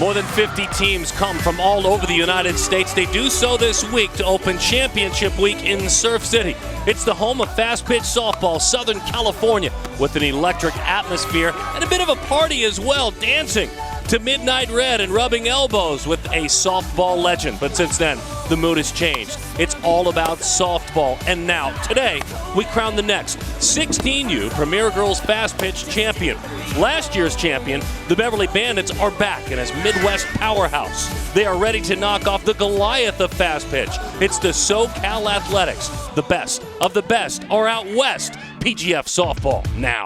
More than 50 teams come from all over the United States. They do so this week to open Championship Week in Surf City. It's the home of fast-pitch softball, Southern California, with an electric atmosphere and a bit of a party as well, dancing to Midnight Red and rubbing elbows with a softball legend. But since then, the mood has changed. It's all about softball. And now, today, we crown the next 16U Premier Girls Fast Pitch champion. Last year's champion, the Beverly Bandits, are back, and as Midwest powerhouse, they are ready to knock off the Goliath of fast pitch. It's the SoCal Athletics. The best of the best are out west. PGF softball now.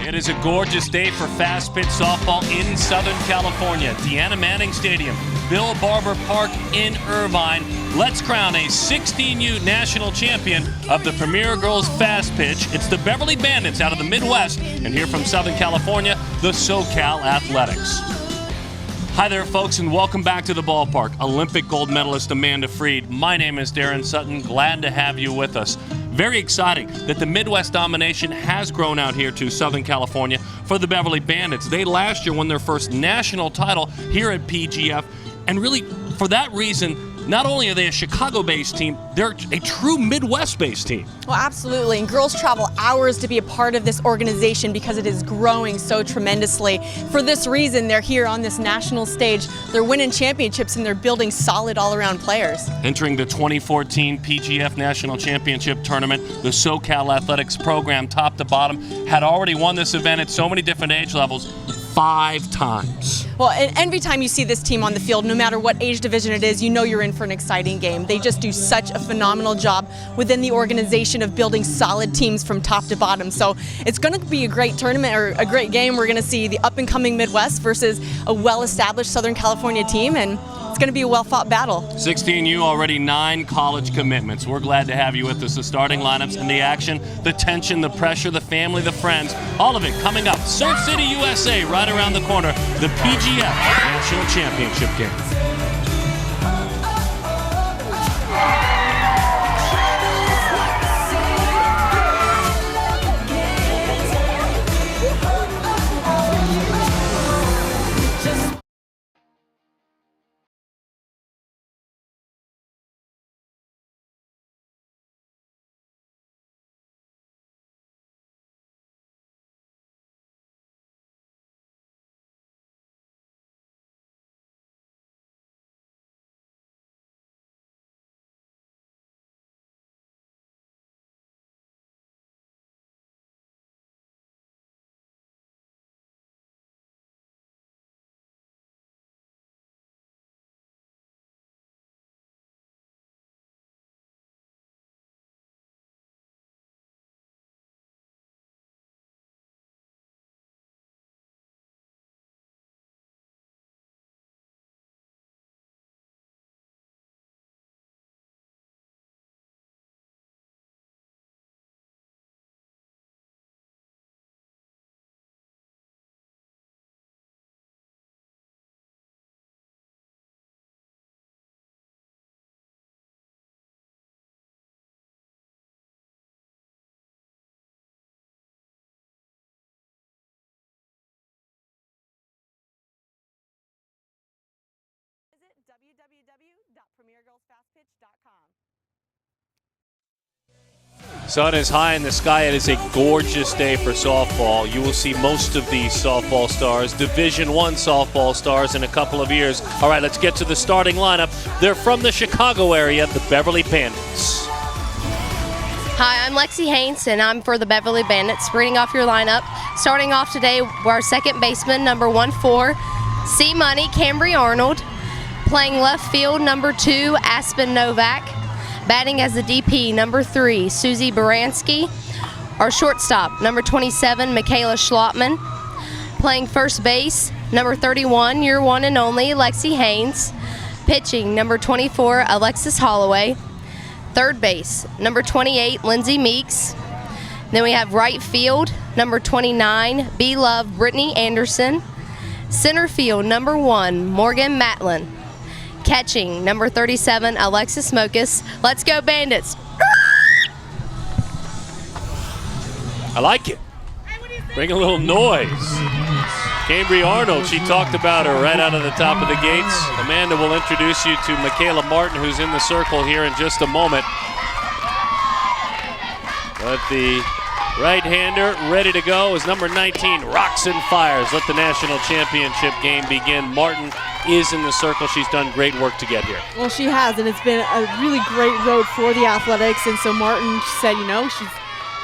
It is a gorgeous day for fast pitch softball in Southern California. Deanna Manning Stadium, Bill Barber Park in Irvine. Let's crown a 16U national champion of the Premier Girls Fast Pitch. It's the Beverly Bandits out of the Midwest, and here from Southern California, the SoCal Athletics. Hi there, folks, and welcome back to the ballpark. Olympic gold medalist Amanda Freed. My name is Darren Sutton. Glad to have you with us. Very exciting that the Midwest domination has grown out here to Southern California for the Beverly Bandits. They last year won their first national title here at PGF, and really for that reason, not only are they a Chicago-based team, they're a true Midwest-based team. Well, absolutely, and girls travel hours to be a part of this organization because it is growing so tremendously. For this reason, they're here on this national stage. They're winning championships and they're building solid all-around players. Entering the 2014 PGF National Championship Tournament, the SoCal Athletics program, top to bottom, had already won this event at so many different age levels 5 times. Well, and every time you see this team on the field, no matter what age division it is, you know you're in for an exciting game. They just do such a phenomenal job within the organization of building solid teams from top to bottom. So it's going to be a great tournament, or a great game. We're going to see the up-and-coming Midwest versus a well-established Southern California team, and it's going to be a well-fought battle. 16U, already 9 college commitments. We're glad to have you with us. The starting lineups and the action, the tension, the pressure, the family, the friends, all of it coming up. Surf City, USA, right around the corner, the PGF National Championship game. www.premiergirlsfastpitch.com. Sun is high in the sky. It is a gorgeous day for softball. You will see most of these softball stars, Division I softball stars, in a couple of years. All right, let's get to the starting lineup. They're from the Chicago area, the Beverly Bandits. Hi, I'm Lexi Haynes, and I'm for the Beverly Bandits. Reading off your lineup. Starting off today, our second baseman, number 14, C Money, Cambry Arnold. Playing left field, number 2, Aspen Novak. Batting as the DP, number 3, Susie Baranski. Our shortstop, number 27, Michaela Schlotman. Playing first base, number 31, your one and only, Lexi Haynes. Pitching, number 24, Alexis Holloway. Third base, number 28, Lindsay Meeks. Then we have right field, number 29, B-Love Brittany Anderson. Center field, number 1, Morgan Matlin. Catching, number 37, Alexis Mokas. Let's go, Bandits. I like it. Bring a little noise. Cambry Arnold, she talked about her right out of the top of the gates. Amanda will introduce you to Michaela Martin, who's in the circle here in just a moment. But the right-hander ready to go is number 19, Rocks and Fires. Let the national championship game begin. Martin is in the circle. She's done great work to get here. Well, she has, and it's been a really great road for the Athletics. And so Martin said, you know, she's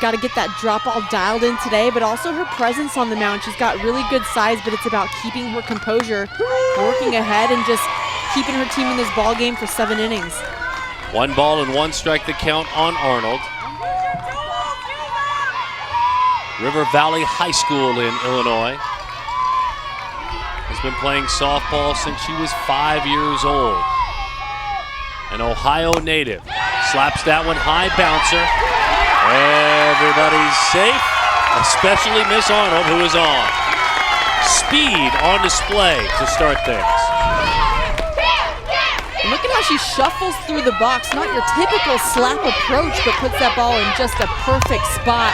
got to get that drop ball dialed in today, but also her presence on the mound. She's got really good size, but it's about keeping her composure, working ahead, and just keeping her team in this ball game for 7 innings. 1 ball and 1 strike the count on Arnold. River Valley High School in Illinois. Has been playing softball since she was 5 years old. An Ohio native. Slaps that one high, bouncer. Everybody's safe, especially Miss Arnold, who is on. Speed on display to start things. And look at how she shuffles through the box. Not your typical slap approach, but puts that ball in just a perfect spot.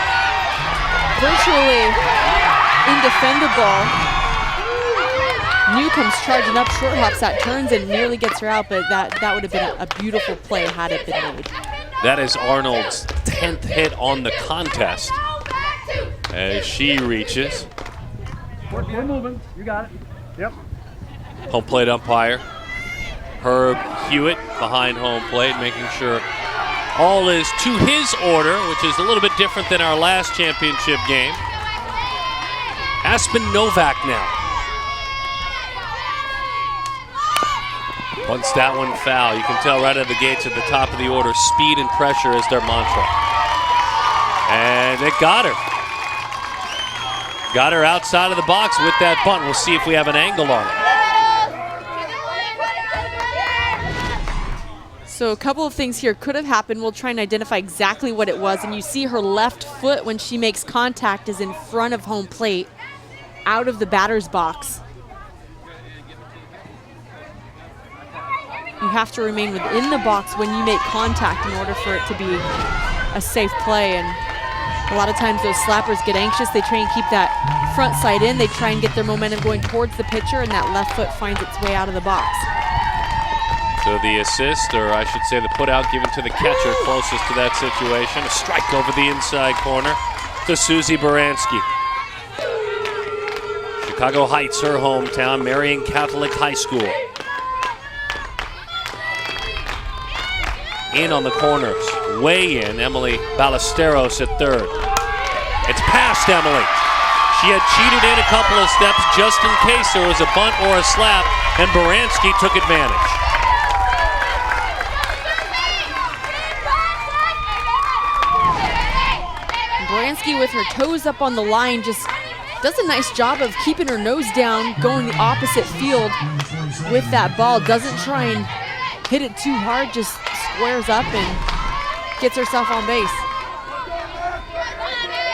Virtually indefendable. New comes charging up, short hops that, turns and nearly gets her out, but that would have been a beautiful play had it been made. That is Arnold's 10th hit on the contest as she reaches. We're moving. You got it. Yep. Home plate umpire Herb Hewitt behind home plate, making sure all is to his order, which is a little bit different than our last championship game. Aspen Novak now. Once that one foul, you can tell right out of the gates at the top of the order, speed and pressure is their mantra. And it got her. Got her outside of the box with that bunt. We'll see if we have an angle on it. So a couple of things here could have happened. We'll try and identify exactly what it was. And you see her left foot when she makes contact is in front of home plate, out of the batter's box. You have to remain within the box when you make contact in order for it to be a safe play. And a lot of times those slappers get anxious. They try and keep that front side in. They try and get their momentum going towards the pitcher, and that left foot finds its way out of the box. So the assist, or I should say the put out given to the catcher closest to that situation. A strike over the inside corner to Susie Baranski. Chicago Heights, her hometown, Marian Catholic High School. In on the corners, way in, Emily Ballesteros at third. It's past Emily. She had cheated in a couple of steps just in case there was a bunt or a slap, and Baranski took advantage. Baranski with her toes up on the line just does a nice job of keeping her nose down, going the opposite field with that ball. Doesn't try and hit it too hard, just squares up and gets herself on base.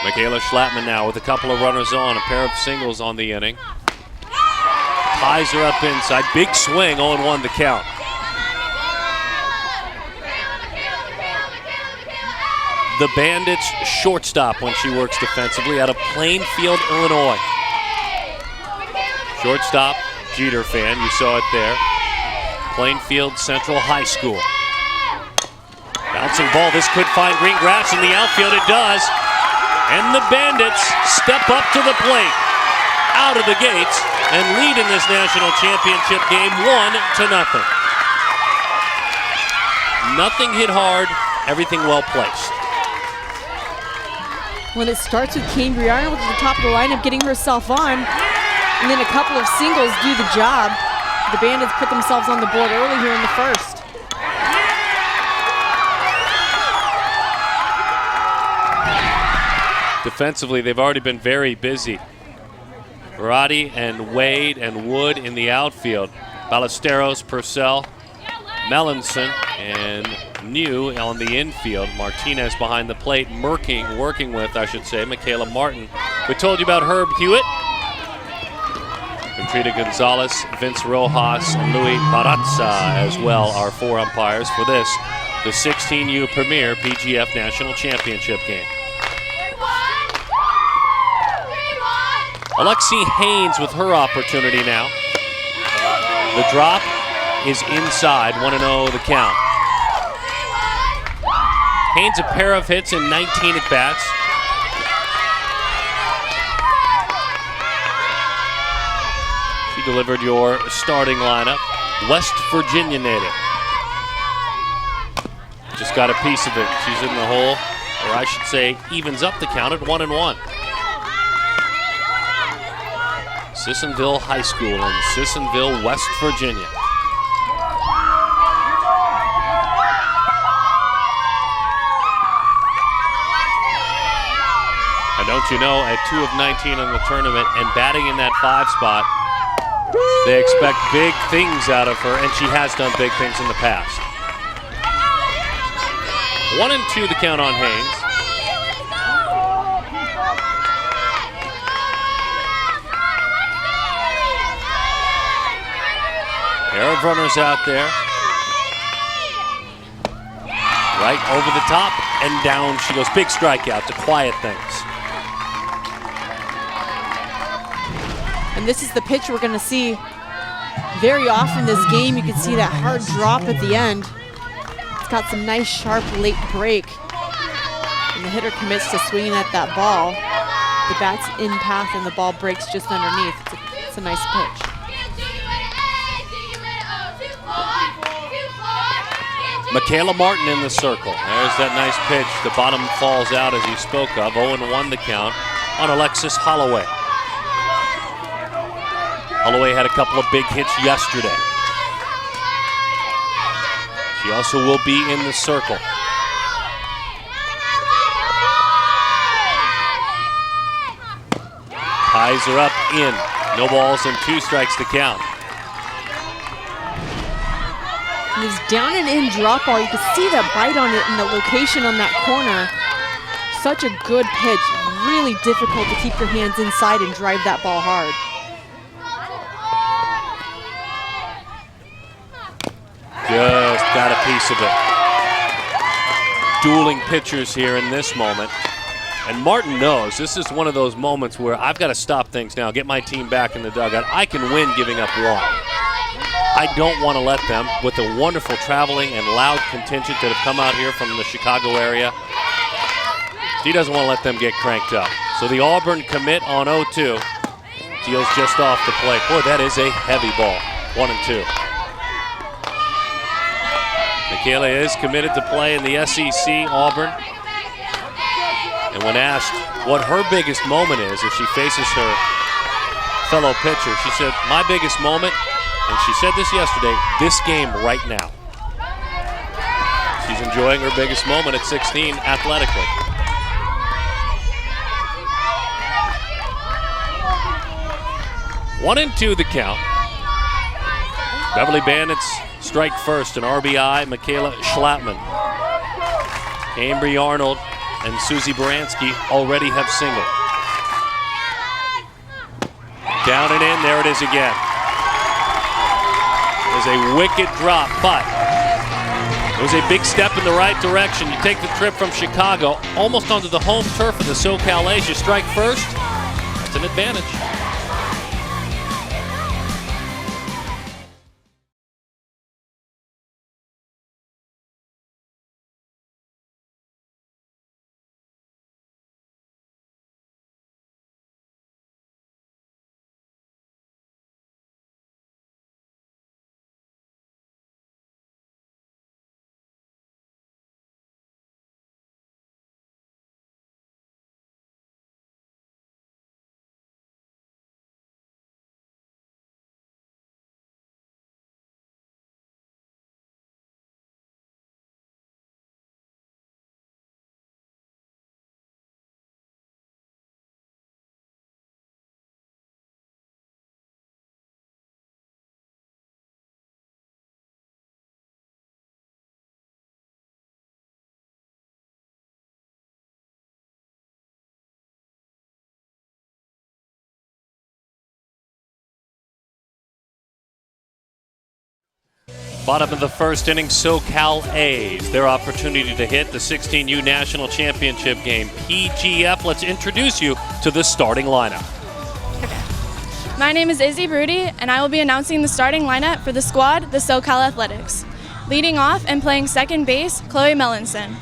Michaela Schlappman now with a couple of runners on, a pair of singles on the inning. Ties her up inside, big swing, 0-1 the count. The Bandits shortstop when she works defensively out of Plainfield, Illinois. Shortstop, Jeter fan, you saw it there. Plainfield Central High School. Bouncing ball, this could find green grass in the outfield, it does. And the Bandits step up to the plate, out of the gates, and lead in this national championship game 1-0. Nothing hit hard, everything well placed. When it starts with Cambry Arnold at the top of the lineup getting herself on, and then a couple of singles do the job. The Bandits put themselves on the board early here in the first. Defensively, they've already been very busy. Roddy and Wade and Wood in the outfield. Ballesteros, Purcell, Melanson, and New on the infield. Martinez behind the plate, working with, I should say, Michaela Martin. We told you about Herb Hewitt. Trita Gonzalez, Vince Rojas, and Louis Barazza as well are 4 umpires for this, the 16U Premier PGF National Championship game. Alexi Haynes with her opportunity now. The drop is inside, 1-0 the count. Haynes a pair of hits in 19 at-bats. She delivered your starting lineup. West Virginia native. Just got a piece of it. She's in the hole, or I should say evens up the count at 1-1. Sissonville High School in Sissonville, West Virginia. And don't you know, at 2 of 19 in the tournament and batting in that 5 spot, they expect big things out of her, and she has done big things in the past. 1-2 the count on Haynes. Pair of runners out there. Right over the top and down she goes. Big strikeout to quiet things. And this is the pitch we're going to see very often this game. You can see that hard drop at the end. It's got some nice sharp late break. And the hitter commits to swinging at that ball. The bat's in path and the ball breaks just underneath. It's a nice pitch. Michaela Martin in the circle. There's that nice pitch. The bottom falls out as you spoke of. 0-1 the count on Alexis Holloway. Holloway had a couple of big hits yesterday. She also will be in the circle. Ties her up in. No balls and 2 strikes to count. And this down and in drop ball, you can see that bite on it and the location on that corner. Such a good pitch. Really difficult to keep your hands inside and drive that ball hard. Just got a piece of it. Dueling pitchers here in this moment. And Martin knows this is one of those moments where I've got to stop things now, get my team back in the dugout. I can win giving up 1. I don't want to let them, with the wonderful traveling and loud contingent that have come out here from the Chicago area, she doesn't want to let them get cranked up. So the Auburn commit on 0-2 deals just off the plate. Boy, that is a heavy ball. 1-2. Michaela is committed to play in the SEC, Auburn. And when asked what her biggest moment is if she faces her fellow pitcher, she said, my biggest moment, and she said this yesterday, this game right now. She's enjoying her biggest moment at 16 athletically. One and 2 the count. Beverly Bandits strike first, an RBI, Michaela Schlattman. Cambry Arnold and Susie Baranski already have singled. Down and in, there it is again. It was a wicked drop, but it was a big step in the right direction. You take the trip from Chicago, almost onto the home turf of the SoCal A's. You strike first, that's an advantage. Bottom of the first inning, SoCal A's. Their opportunity to hit the 16U National Championship game. PGF, let's introduce you to the starting lineup. My name is Izzy Broody, and I will be announcing the starting lineup for the squad, the SoCal Athletics. Leading off and playing second base, Chloe Mellinson.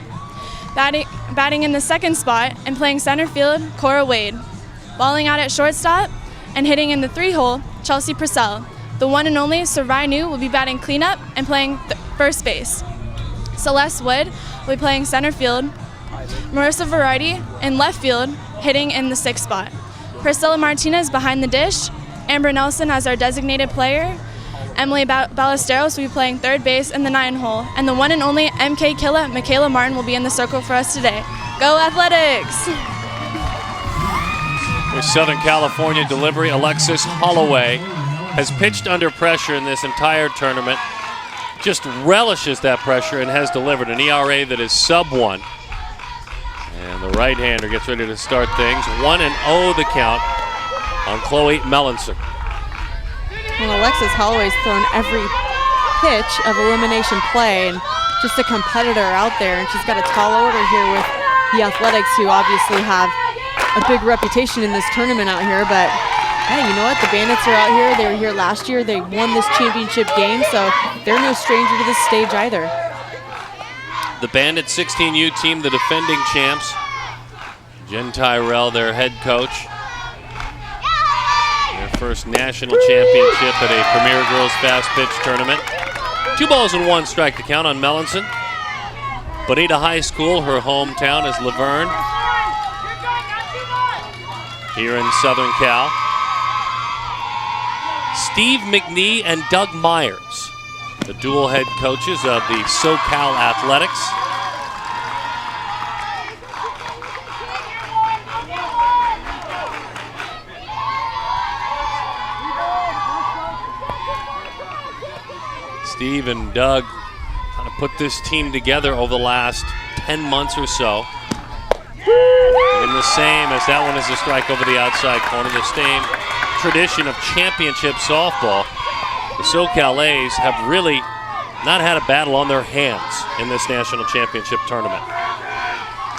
Batting in the second spot and playing center field, Cora Wade. Balling out at shortstop and hitting in the 3-hole, Chelsea Purcell. The one and only Sarai Nu will be batting cleanup and playing first base. Celeste Wood will be playing center field. Marissa Variety in left field, hitting in the 6th spot. Priscilla Martinez behind the dish. Amber Nelson as our designated player. Emily Ballesteros will be playing third base in the 9-hole. And the one and only MK Killa, Michaela Martin, will be in the circle for us today. Go Athletics! For Southern California delivery, Alexis Holloway has pitched under pressure in this entire tournament. Just relishes that pressure and has delivered an ERA that is sub-1. And the right-hander gets ready to start things. 1-0 the count on Chloe Mellinson. Well, Alexis Holloway's thrown every pitch of elimination play, and just a competitor out there. And she's got a tall order here with the Athletics, who obviously have a big reputation in this tournament out here. But hey, you know what? The Bandits are out here. They were here last year. They won this championship game, so they're no stranger to this stage either. The Bandits 16U team, the defending champs. Jen Tyrell, their head coach. Their first national championship at a Premier Girls Fast Pitch tournament. 2-1 strike to count on Mellinson. Bonita High School, her hometown, is Laverne here in Southern Cal. Steve McNee and Doug Myers, the dual head coaches of the SoCal Athletics. Steve and Doug kind of put this team together over the last 10 months or so. And the same as that one is a strike over the outside corner, the same tradition of championship softball. The SoCal A's have really not had a battle on their hands in this national championship tournament.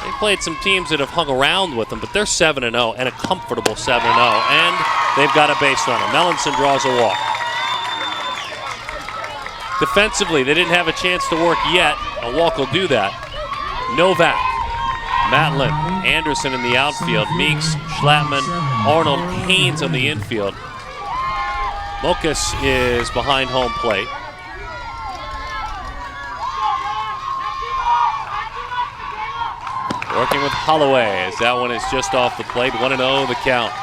They've played some teams that have hung around with them, but they're 7-0 and a comfortable 7-0, and they've got a base runner. Mellinson draws a walk. Defensively, they didn't have a chance to work yet. A walk will do that. Novak, Matlin, Anderson in the outfield, Meeks, Schlattman, Arnold, Haynes on the infield. Mokas is behind home plate. Working with Holloway as that one is just off the plate. 1-0 the count.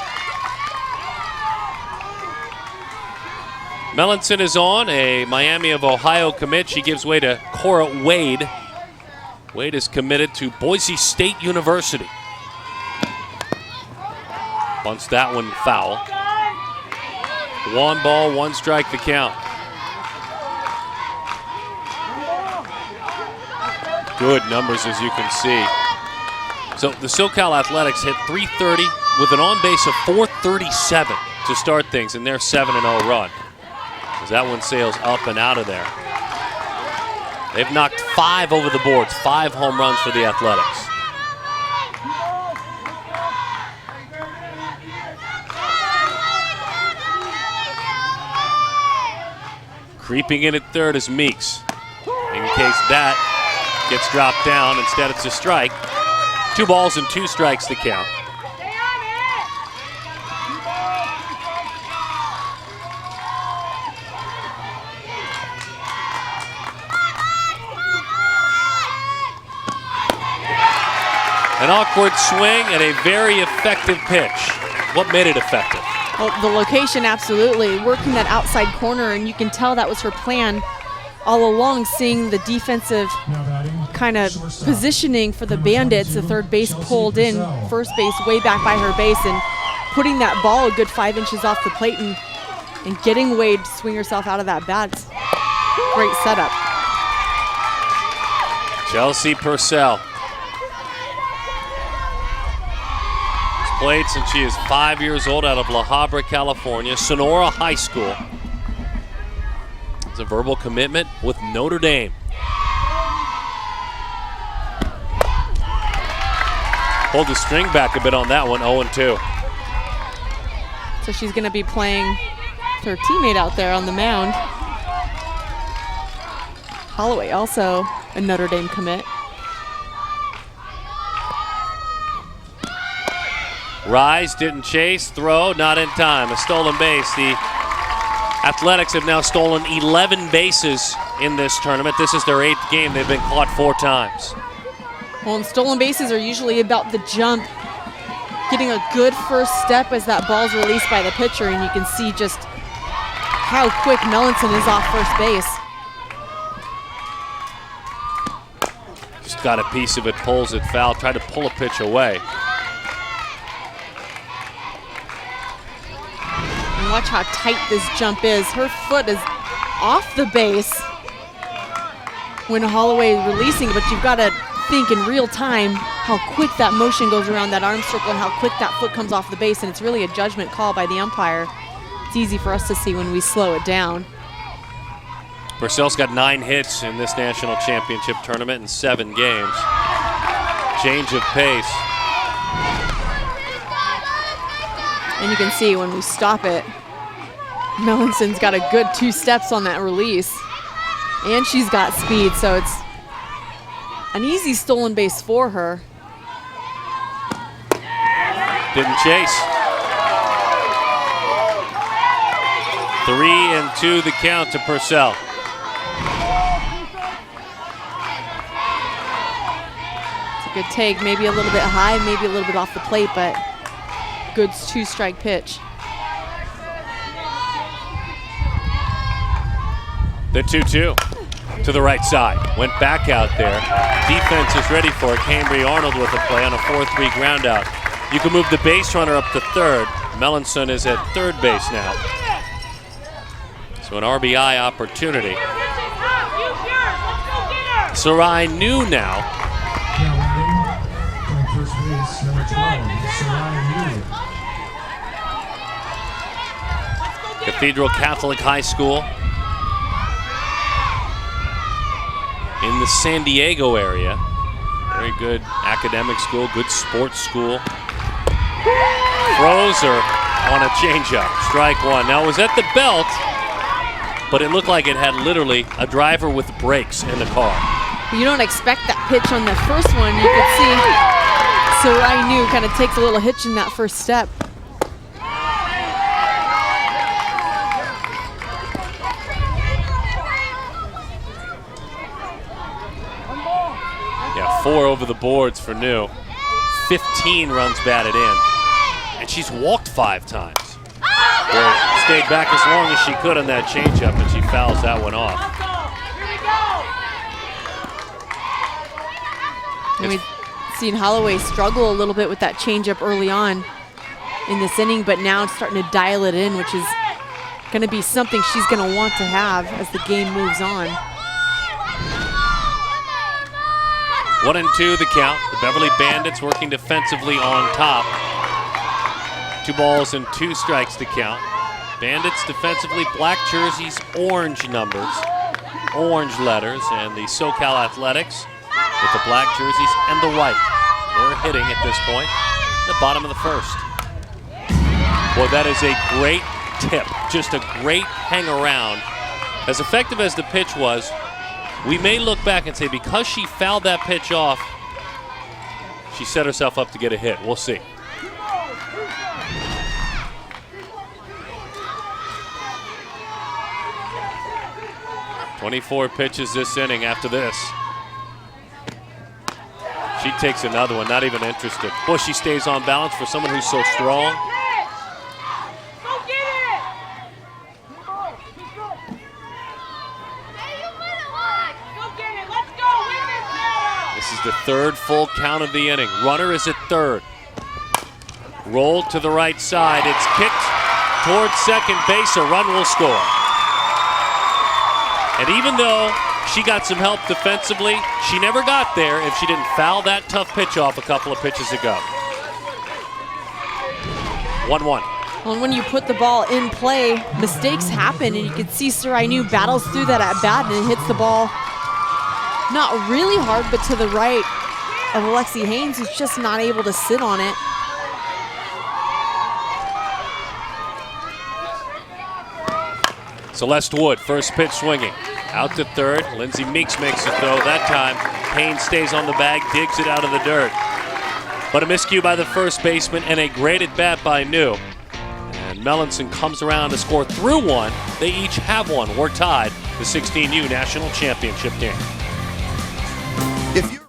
Mellinson is on, a Miami of Ohio commit. She gives way to Cora Wade. Wade is committed to Boise State University. Bunts that one foul. 1-1 strike the count. Good numbers, as you can see. So the SoCal Athletics hit .330 with an on-base of .437 to start things in their 7-0 run. As that one sails up and out of there. They've knocked 5 over the boards, 5 home runs for the Athletics. Creeping in at third is Meeks. In case that gets dropped down, instead it's a strike. 2 strikes to count. An awkward swing and a very effective pitch. What made it effective? Well, the location, absolutely. Working that outside corner, and you can tell that was her plan all along, seeing the defensive kind of positioning for the Bandits. The third base pulled in, first base way back by her base, and putting that ball a good 5 inches off the plate and getting Wade to swing herself out of that bat. Great setup. Chelsea Purcell. Played since she is 5 years old out of La Habra, California, Sonora High School. It's a verbal commitment with Notre Dame. Pulled the string back a bit on that one, 0-2. So she's going to be playing with her teammate out there on the mound. Holloway also a Notre Dame commit. Rise, didn't chase, throw, not in time. A stolen base. The Athletics have now stolen 11 bases in this tournament. This is their 8th game. They've been caught 4 times. Well, and stolen bases are usually about the jump, getting a good first step as that ball's released by the pitcher, and you can see just how quick Melanson is off first base. Just got a piece of it, pulls it foul, tried to pull a pitch away. And watch how tight this jump is. Her foot is off the base when Holloway is releasing, but you've got to think in real time how quick that motion goes around that arm circle and how quick that foot comes off the base, and it's really a judgment call by the umpire. It's easy for us to see when we slow it down. Purcell's got 9 hits in this national championship tournament in 7 games. Change of pace. And you can see when we stop it, Melanson's got a good 2 steps on that release. And she's got speed, so it's an easy stolen base for her. Didn't chase. 3-2 the count to Purcell. It's a good take, maybe a little bit high, maybe a little bit off the plate, but good 2-strike pitch. The 2-2 to the right side. Went back out there. Defense is ready for it. Cambry Arnold with a play on a 4-3 ground out. You can move the base runner up to third. Melanson is at third base now. So an RBI opportunity. Sarai New now. First base, number 12, Sarai New. Cathedral Catholic High School in the San Diego area. Very good academic school, good sports school. Throws her on a changeup. Strike 1. Now it was at the belt, but it looked like it had literally a driver with brakes in the car. You don't expect that pitch on the first one. You could see Sarai New kind of takes a little hitch in that first step. Yeah, 4 over the boards for New. 15 runs batted in. And she's walked 5 times. Well, stayed back as long as she could on that changeup, and she fouls that one off. And we've seen Holloway struggle a little bit with that changeup early on in this inning, but now it's starting to dial it in, which is going to be something she's going to want to have as the game moves on. 1-2 the count. The Beverly Bandits working defensively on top. 2 balls and 2 strikes to count. Bandits defensively, black jerseys, orange numbers, orange letters, and the SoCal Athletics with the black jerseys and the white. They're hitting at this point, the bottom of the first. Well, that is a great tip, just a great hang around. As effective as the pitch was, we may look back and say because she fouled that pitch off, she set herself up to get a hit. We'll see. "24 pitches this inning after this." She takes another one, not even interested. Boy, she stays on balance for someone who's so strong. This is the 3rd full count of the inning. Runner is at third. Rolled to the right side. It's kicked towards second base. A run will score. And even though she got some help defensively, she never got there if she didn't foul that tough pitch off a couple of pitches ago. 1-1. Well, and when you put the ball in play, mistakes happen, and you can see Sarai New battles through that at bat and hits the ball not really hard, but to the right of Alexi Haynes, who's just not able to sit on it. Celeste Wood, first pitch swinging. Out to third. Lindsay Meeks makes the throw. That time, Payne stays on the bag, digs it out of the dirt. But a miscue by the first baseman and a great at bat by New. And Mellinson comes around to score through one. They each have one. We're tied. The 16U National Championship game. If you're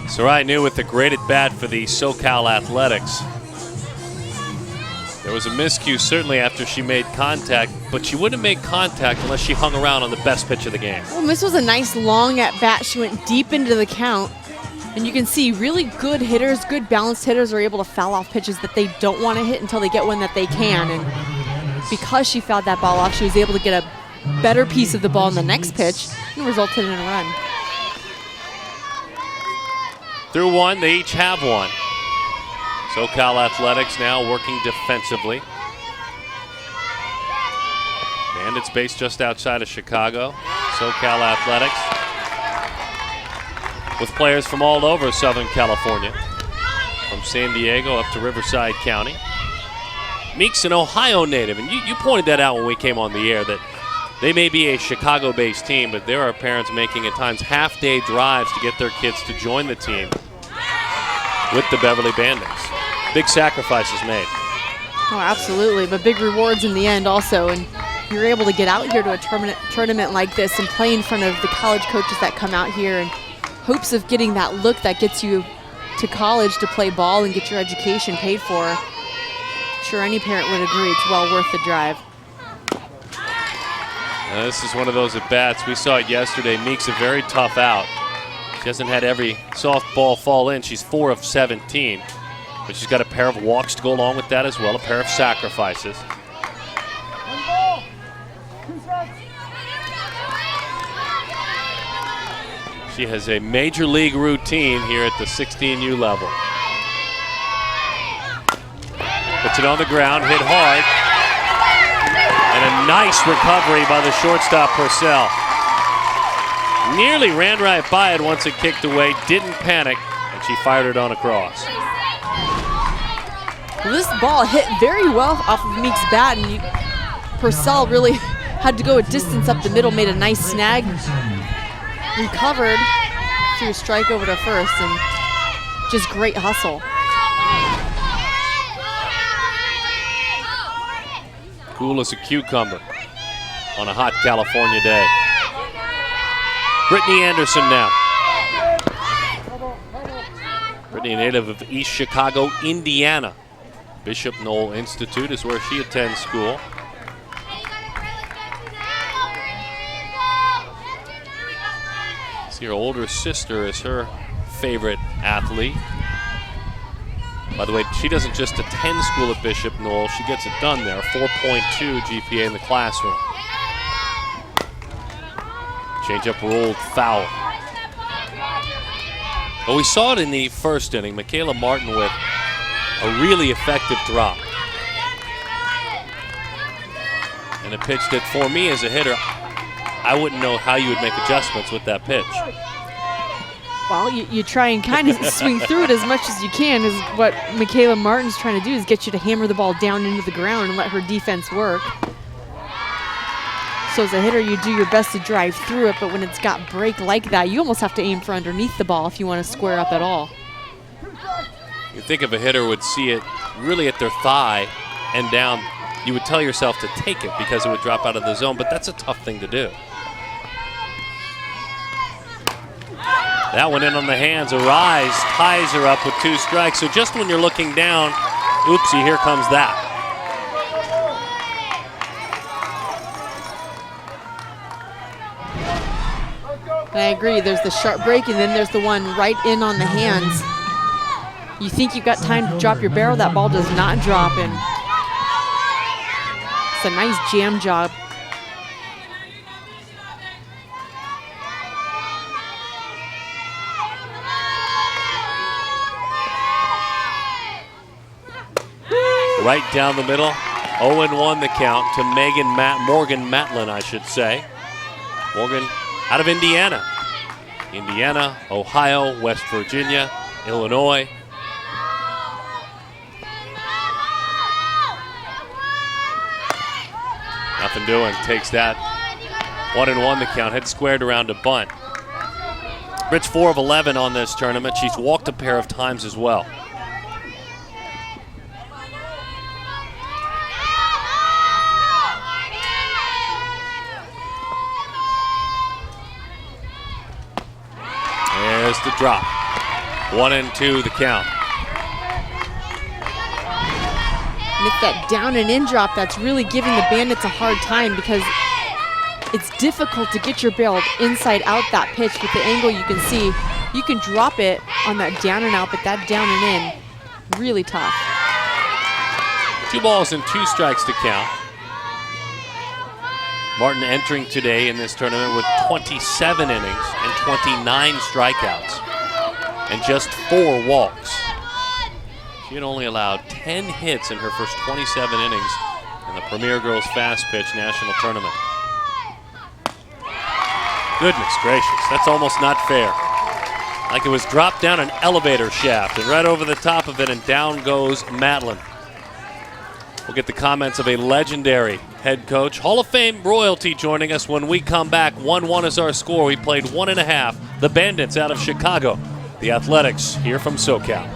Sarai New with the great at bat for the SoCal Athletics. There was a miscue certainly after she made contact, but she wouldn't have made contact unless she hung around on the best pitch of the game. Well, this was a nice long at bat. She went deep into the count. And you can see really good hitters, good balanced hitters are able to foul off pitches that they don't want to hit until they get one that they can. And because she fouled that ball off, she was able to get a better piece of the ball in the next pitch and resulted in a run. Through one, they each have one. SoCal Athletics now working defensively. Bandits based just outside of Chicago. SoCal Athletics with players from all over Southern California. From San Diego up to Riverside County. Meeks an Ohio native, and you pointed that out when we came on the air, that they may be a Chicago-based team, but there are parents making at times half-day drives to get their kids to join the team with the Beverly Bandits. Big sacrifices made. Oh, absolutely, but big rewards in the end also. And you're able to get out here to a tournament like this and play in front of the college coaches that come out here in hopes of getting that look that gets you to college to play ball and get your education paid for. I'm sure any parent would agree it's well worth the drive. This is one of those at-bats. We saw it yesterday. Meeks a very tough out. She hasn't had every softball fall in. She's 4 of 17. But she's got a pair of walks to go along with that as well, a pair of sacrifices. She has a major league routine here at the 16U level. Puts it on the ground, hit hard. And a nice recovery by the shortstop, Purcell. Nearly ran right by it once it kicked away, didn't panic, and she fired it on across. Well, this ball hit very well off of Meeks' bat, and Purcell really had to go a distance up the middle, made a nice snag, recovered through a strike over to first, and just great hustle. Cool as a cucumber on a hot California day. Brittany Anderson now. Brittany, a native of East Chicago, Indiana. Bishop Knoll Institute is where she attends school. See, her older sister is her favorite athlete. By the way, she doesn't just attend school at Bishop Knoll, she gets it done there. 4.2 GPA in the classroom. Change-up rolled foul. But we saw it in the first inning. Michaela Martin with a really effective drop. And a pitch that, for me as a hitter, I wouldn't know how you would make adjustments with that pitch. Well, you try and kind of swing through it as much as you can. Is what Michaela Martin's trying to do, is get you to hammer the ball down into the ground and let her defense work. So as a hitter, you do your best to drive through it, but when it's got break like that, you almost have to aim for underneath the ball if you want to square up at all. You think if a hitter would see it really at their thigh and down, you would tell yourself to take it because it would drop out of the zone, but that's a tough thing to do. That one in on the hands. A rise ties her up with 2 strikes. So just when you're looking down, oopsie, here comes that. I agree. There's the sharp break, and then there's the one right in on the hands. You think you've got time to drop your barrel. That ball does not drop, and it's a nice jam job. Right down the middle. 0-1 the count to Morgan Matlin, I should say. Morgan out of Indiana. Indiana, Ohio, West Virginia, Illinois. Nothing doing. Takes that. 1-1 the count. Head squared around a bunt. Britt's 4 of 11 on this tournament. She's walked a pair of times as well. There's the drop. 1-2 the count. And it's that down and in drop that's really giving the Bandits a hard time, because it's difficult to get your barrel inside out that pitch with the angle you can see. You can drop it on that down and out, but that down and in, really tough. 2 balls and 2 strikes to count. Martin entering today in this tournament with 27 innings and 29 strikeouts and just 4 walks. She had only allowed 10 hits in her first 27 innings in the Premier Girls Fast Pitch National Tournament. Goodness gracious, that's almost not fair. Like it was dropped down an elevator shaft and right over the top of it, and down goes Matlin. We'll get the comments of a legendary head coach, Hall of Fame royalty, joining us when we come back. 1-1 is our score. We played 1.5. The Bandits out of Chicago. The Athletics here from SoCal.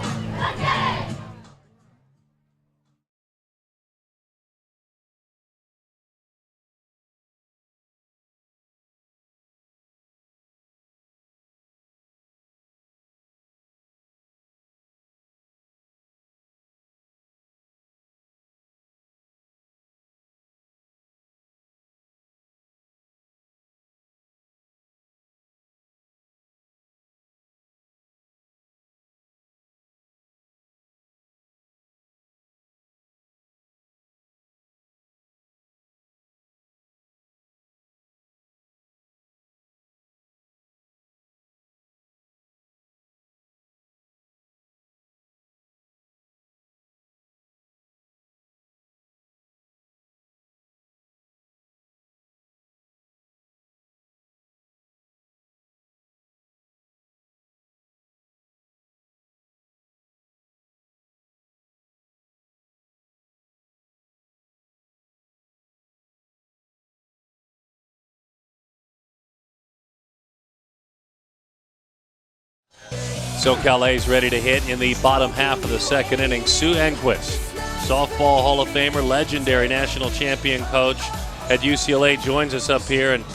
SoCal A's ready to hit in the bottom half of the second inning. Sue Enquist, softball Hall of Famer, legendary national champion coach at UCLA, joins us up here. And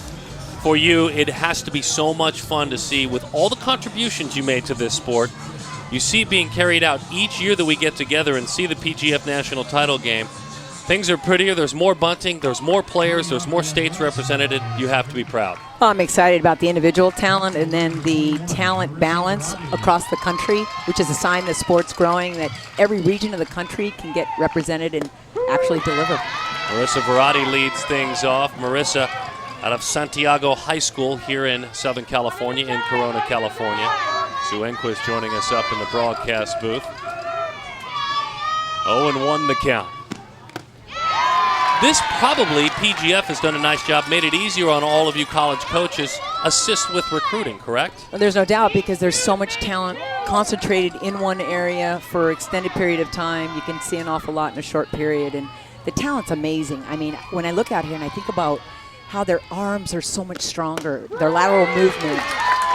for you, it has to be so much fun to see, with all the contributions you made to this sport, you see it being carried out each year that we get together and see the PGF national title game. Things are prettier, there's more bunting, there's more players, there's more states represented. You have to be proud. Well, I'm excited about the individual talent and then the talent balance across the country, which is a sign that sport's growing, that every region of the country can get represented and actually deliver. Marissa Verratti leads things off. Marissa out of Santiago High School here in Southern California, in Corona, California. Sue Enquist joining us up in the broadcast booth. 0-1 the count. This probably, PGF has done a nice job, made it easier on all of you college coaches, assist with recruiting, correct? Well, there's no doubt, because there's so much talent concentrated in one area for an extended period of time. You can see an awful lot in a short period, and the talent's amazing. I mean, when I look out here and I think about how their arms are so much stronger, their lateral movement,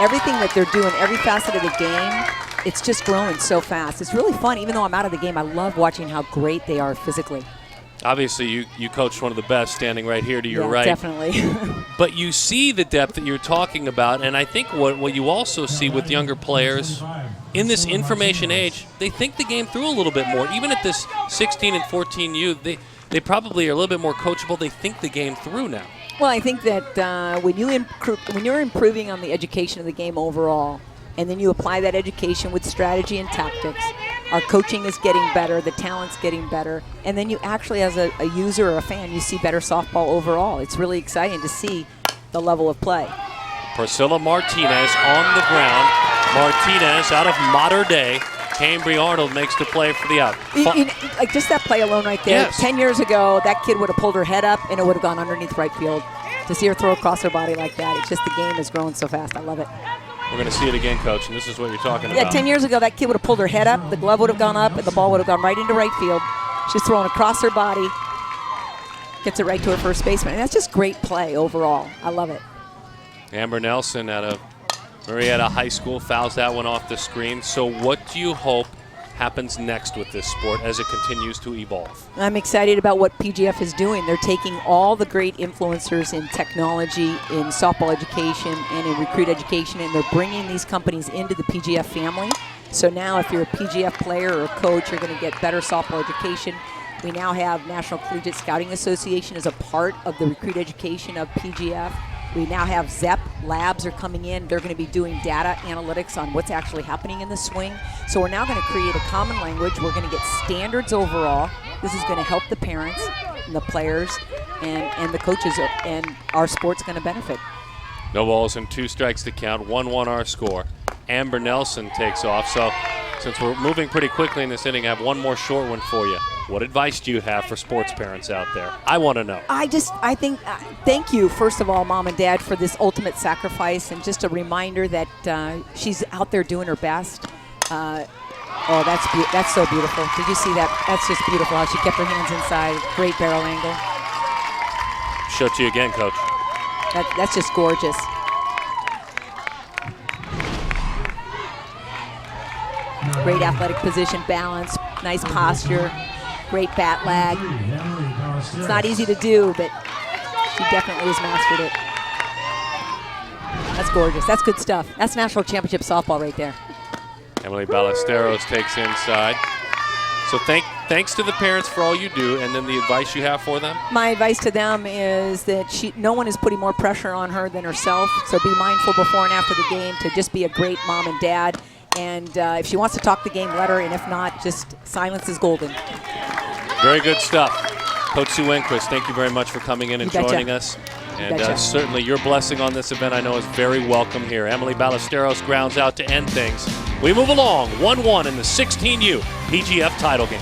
everything that they're doing, every facet of the game, it's just growing so fast. It's really fun. Even though I'm out of the game, I love watching how great they are physically. Obviously, you coached one of the best standing right here to your right. Definitely. But you see the depth that you're talking about, and I think what you also see with younger players in this information age, they think the game through a little bit more. Even at this 16 and 14 youth, they probably are a little bit more coachable. They think the game through now. Well, I think that when you're improving on the education of the game overall, and then you apply that education with strategy and tactics, our coaching is getting better, the talent's getting better, and then you actually, as a user or a fan, you see better softball overall. It's really exciting to see the level of play. Priscilla Martinez on the ground. Martinez out of Mater Dei. Cambry Arnold makes the play for the out. Like just that play alone right there. Yes. 10 years ago, that kid would have pulled her head up and it would have gone underneath right field. To see her throw across her body like that, it's just the game is growing so fast. I love it. We're going to see it again, Coach, and this is what you're talking Yeah, about. 10 years ago, that kid would have pulled her head up, the glove would have gone up, and the ball would have gone right into right field. She's thrown across her body, gets it right to her first baseman. And that's just great play overall. I love it. Amber Nelson out of Marietta High School fouls that one off the screen. So what do you hope happens next with this sport as it continues to evolve? I'm excited about what PGF is doing. They're taking all the great influencers in technology, in softball education, and in recruit education, and they're bringing these companies into the PGF family. So now if you're a PGF player or a coach, you're going to get better softball education. We now have National Collegiate Scouting Association as a part of the recruit education of PGF. We now have ZEP labs are coming in. They're going to be doing data analytics on what's actually happening in the swing. So we're now going to create a common language. We're going to get standards overall. This is going to help the parents and the players and the coaches, and our sport's going to benefit. No balls and 2 strikes to count. 1-1 our score. Amber Nelson takes off. So since we're moving pretty quickly in this inning, I have one more short one for you. What advice do you have for sports parents out there? I want to know. I think, thank you, first of all, Mom and Dad, for this ultimate sacrifice, and just a reminder that she's out there doing her best. Oh, that's so beautiful. Did you see that? That's just beautiful how she kept her hands inside. Great barrel angle. Show it to you again, Coach. That's just gorgeous. Great athletic position, balance, nice posture, great bat lag. It's not easy to do, but she definitely has mastered it. That's gorgeous. That's good stuff. That's national championship softball right there. Emily Ballesteros takes inside. So thanks to the parents for all you do, and then the advice you have for them? My advice to them is that no one is putting more pressure on her than herself, so be mindful before and after the game to just be a great mom and dad. And if she wants to talk the game, let her, and if not, just silence is golden. Very good stuff. Coach Sue Enquist, thank you very much for coming in and joining us. And certainly your blessing on this event I know is very welcome here. Emily Ballesteros grounds out to end things. We move along 1-1 in the 16U PGF title game.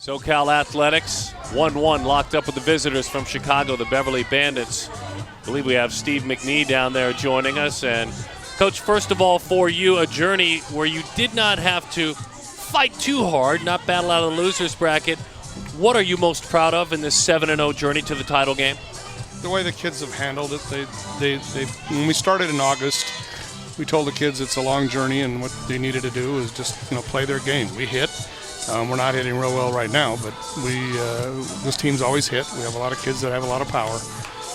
SoCal Athletics, 1-1 locked up with the visitors from Chicago, the Beverly Bandits. I believe we have Steve McNee down there joining us. And Coach, first of all, for you, a journey where you did not have to fight too hard, not battle out of the loser's bracket. What are you most proud of in this 7-0 journey to the title game? The way the kids have handled it. They when we started in August, we told the kids it's a long journey, and what they needed to do is just play their game. We hit. We're not hitting real well right now, but this team's always hit. We have a lot of kids that have a lot of power,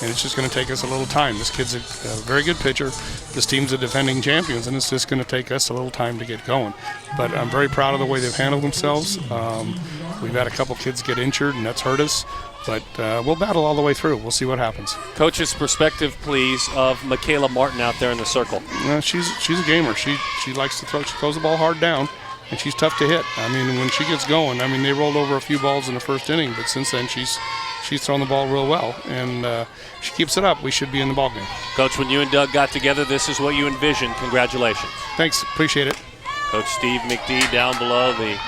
and it's just going to take us a little time. This kid's a very good pitcher. This team's a defending champions, and it's just going to take us a little time to get going. But I'm very proud of the way they've handled themselves. We've had a couple kids get injured, and that's hurt us. But we'll battle all the way through. We'll see what happens. Coach's perspective, please, of Michaela Martin out there in the circle. She's a gamer. She likes to throw. She throws the ball hard down, and she's tough to hit. I mean, when she gets going, they rolled over a few balls in the first inning, but since then she's thrown the ball real well, and she keeps it up. We should be in the ballgame. Coach, when you and Doug got together, this is what you envisioned. Congratulations. Thanks. Appreciate it. Coach Steve McNee down below, the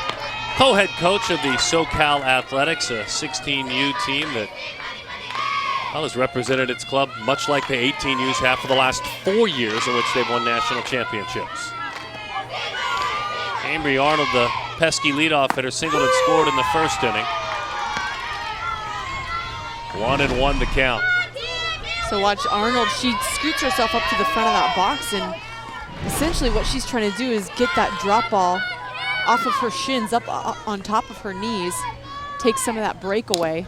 co-head coach of the SoCal Athletics, a 16U team that has represented its club much like the 18Us have for the last 4 years in which they've won national championships. Ambry Arnold, the pesky leadoff hitter, singled and scored in the first inning. 1-1 the count. So watch Arnold, she scoots herself up to the front of that box, and essentially what she's trying to do is get that drop ball off of her shins up on top of her knees, take some of that break away.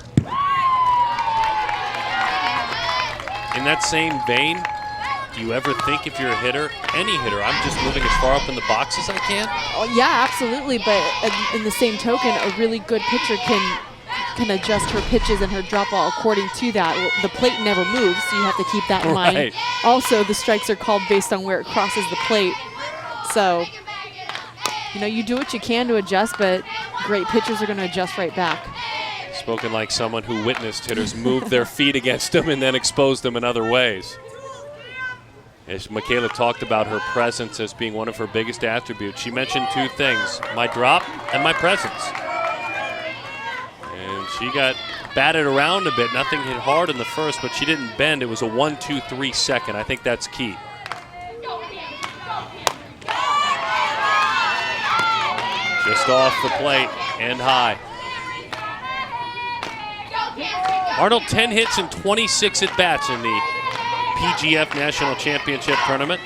In that same vein, do you ever think if you're a hitter, any hitter, I'm just moving as far up in the box as I can? Oh, yeah, absolutely, but in the same token, a really good pitcher can adjust her pitches and her drop ball according to that. The plate never moves, so you have to keep that in mind. Also, the strikes are called based on where it crosses the plate. So, you do what you can to adjust, but great pitchers are going to adjust right back. Spoken like someone who witnessed hitters move their feet against them and then expose them in other ways. As Michaela talked about her presence as being one of her biggest attributes, she mentioned two things, my drop and my presence. And she got batted around a bit. Nothing hit hard in the first, but she didn't bend. It was a 1-2-3 second. I think that's key. Just off the plate and high. Arnold, 10 hits and 26 at-bats in the PGF National Championship Tournament.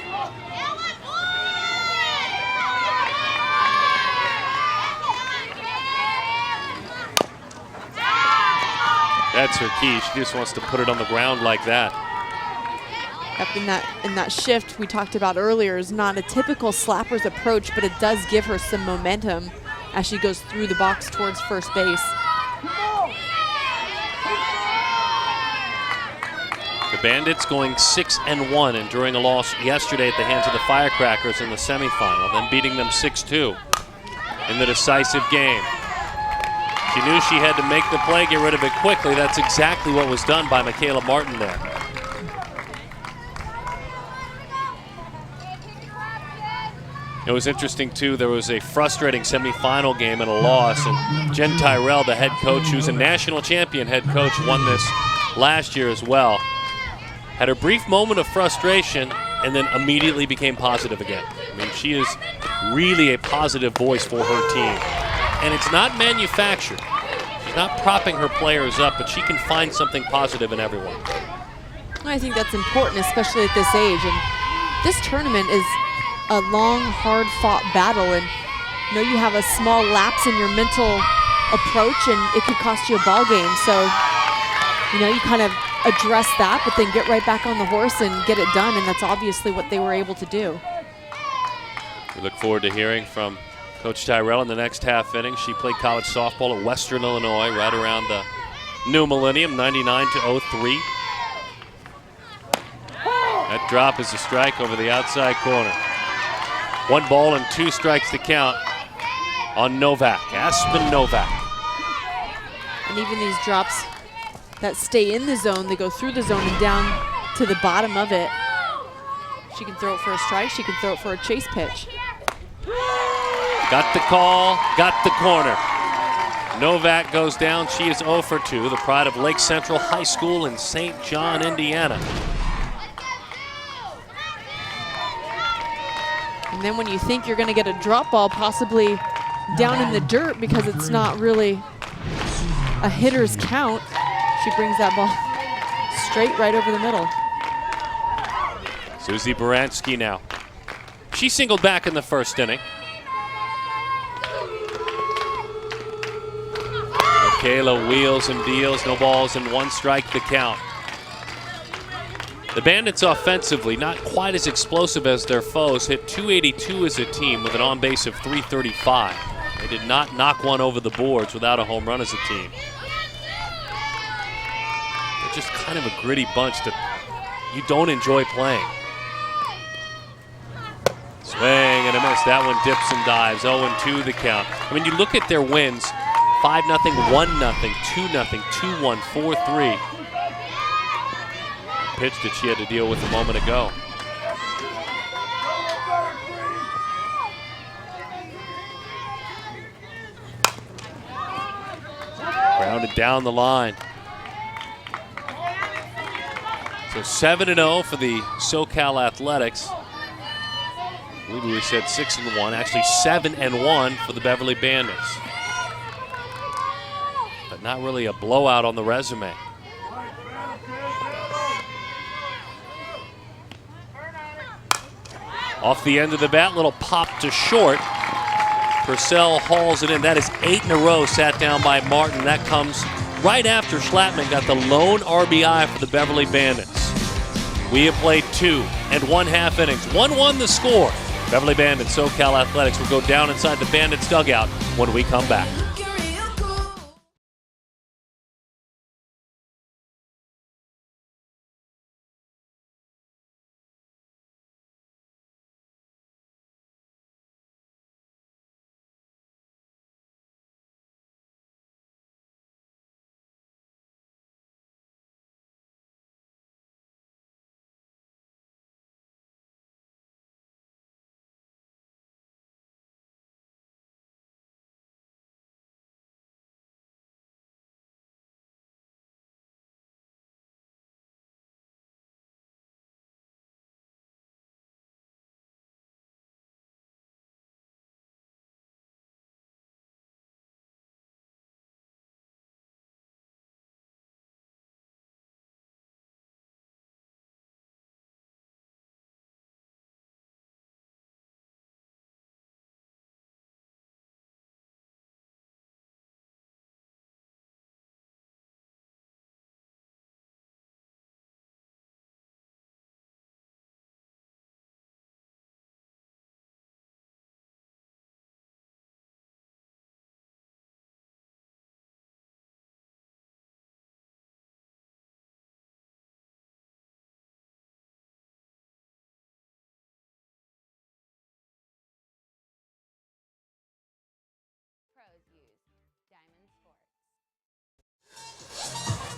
That's her key. She just wants to put it on the ground like that. In that shift we talked about earlier is not a typical slapper's approach, but it does give her some momentum as she goes through the box towards first base. The Bandits going 6-1, enduring a loss yesterday at the hands of the Firecrackers in the semifinal, then beating them 6-2 in the decisive game. She knew she had to make the play, get rid of it quickly. That's exactly what was done by Michaela Martin there. It was interesting, too. There was a frustrating semifinal game and a loss, and Jen Tyrell, the head coach, who's a national champion head coach, won this last year as well. Had a brief moment of frustration and then immediately became positive again. I mean, she is really a positive voice for her team. And it's not manufactured. She's not propping her players up, but she can find something positive in everyone. I think that's important, especially at this age. And this tournament is a long, hard-fought battle, and you have a small lapse in your mental approach, and it could cost you a ball game. So, you kind of address that, but then get right back on the horse and get it done, and that's obviously what they were able to do. We look forward to hearing from Coach Tyrell in the next half inning. She played college softball at Western Illinois right around the new millennium, 99 to 03. That drop is a strike over the outside corner. 1 ball and 2 strikes to count on Novak, Aspen Novak. And even these drops that stay in the zone, they go through the zone and down to the bottom of it. She can throw it for a strike, she can throw it for a chase pitch. Got the call, got the corner. Novak goes down. She is 0 for 2. The pride of Lake Central High School in St. John, Indiana. And then when you think you're going to get a drop ball possibly down in the dirt because it's not really a hitter's count, she brings that ball straight right over the middle. Susie Baranski now. She singled back in the first inning. Michaela wheels and deals, no balls and 1 strike the count. The Bandits offensively not quite as explosive as their foes, hit .282 as a team with an on-base of .335. They did not knock one over the boards without a home run as a team. They're just kind of a gritty bunch that you don't enjoy playing. Swing and a miss. That one dips and dives. 0-2 the count. I mean, you look at their wins, 5-0, 1-0, 2-0, 2-1, 4-3. Pitch that she had to deal with a moment ago. Grounded down the line. So 7-0 for the SoCal Athletics. I believe we said 6-1, actually 7-1 for the Beverly Bandits. But not really a blowout on the resume. Off the end of the bat, little pop to short. Purcell hauls it in. That is 8 in a row sat down by Martin. That comes right after Schlattman got the lone RBI for the Beverly Bandits. We have played 2 1/2 innings. 1-1 the score. Beverly Bandits, SoCal Athletics will go down inside the Bandits dugout when we come back.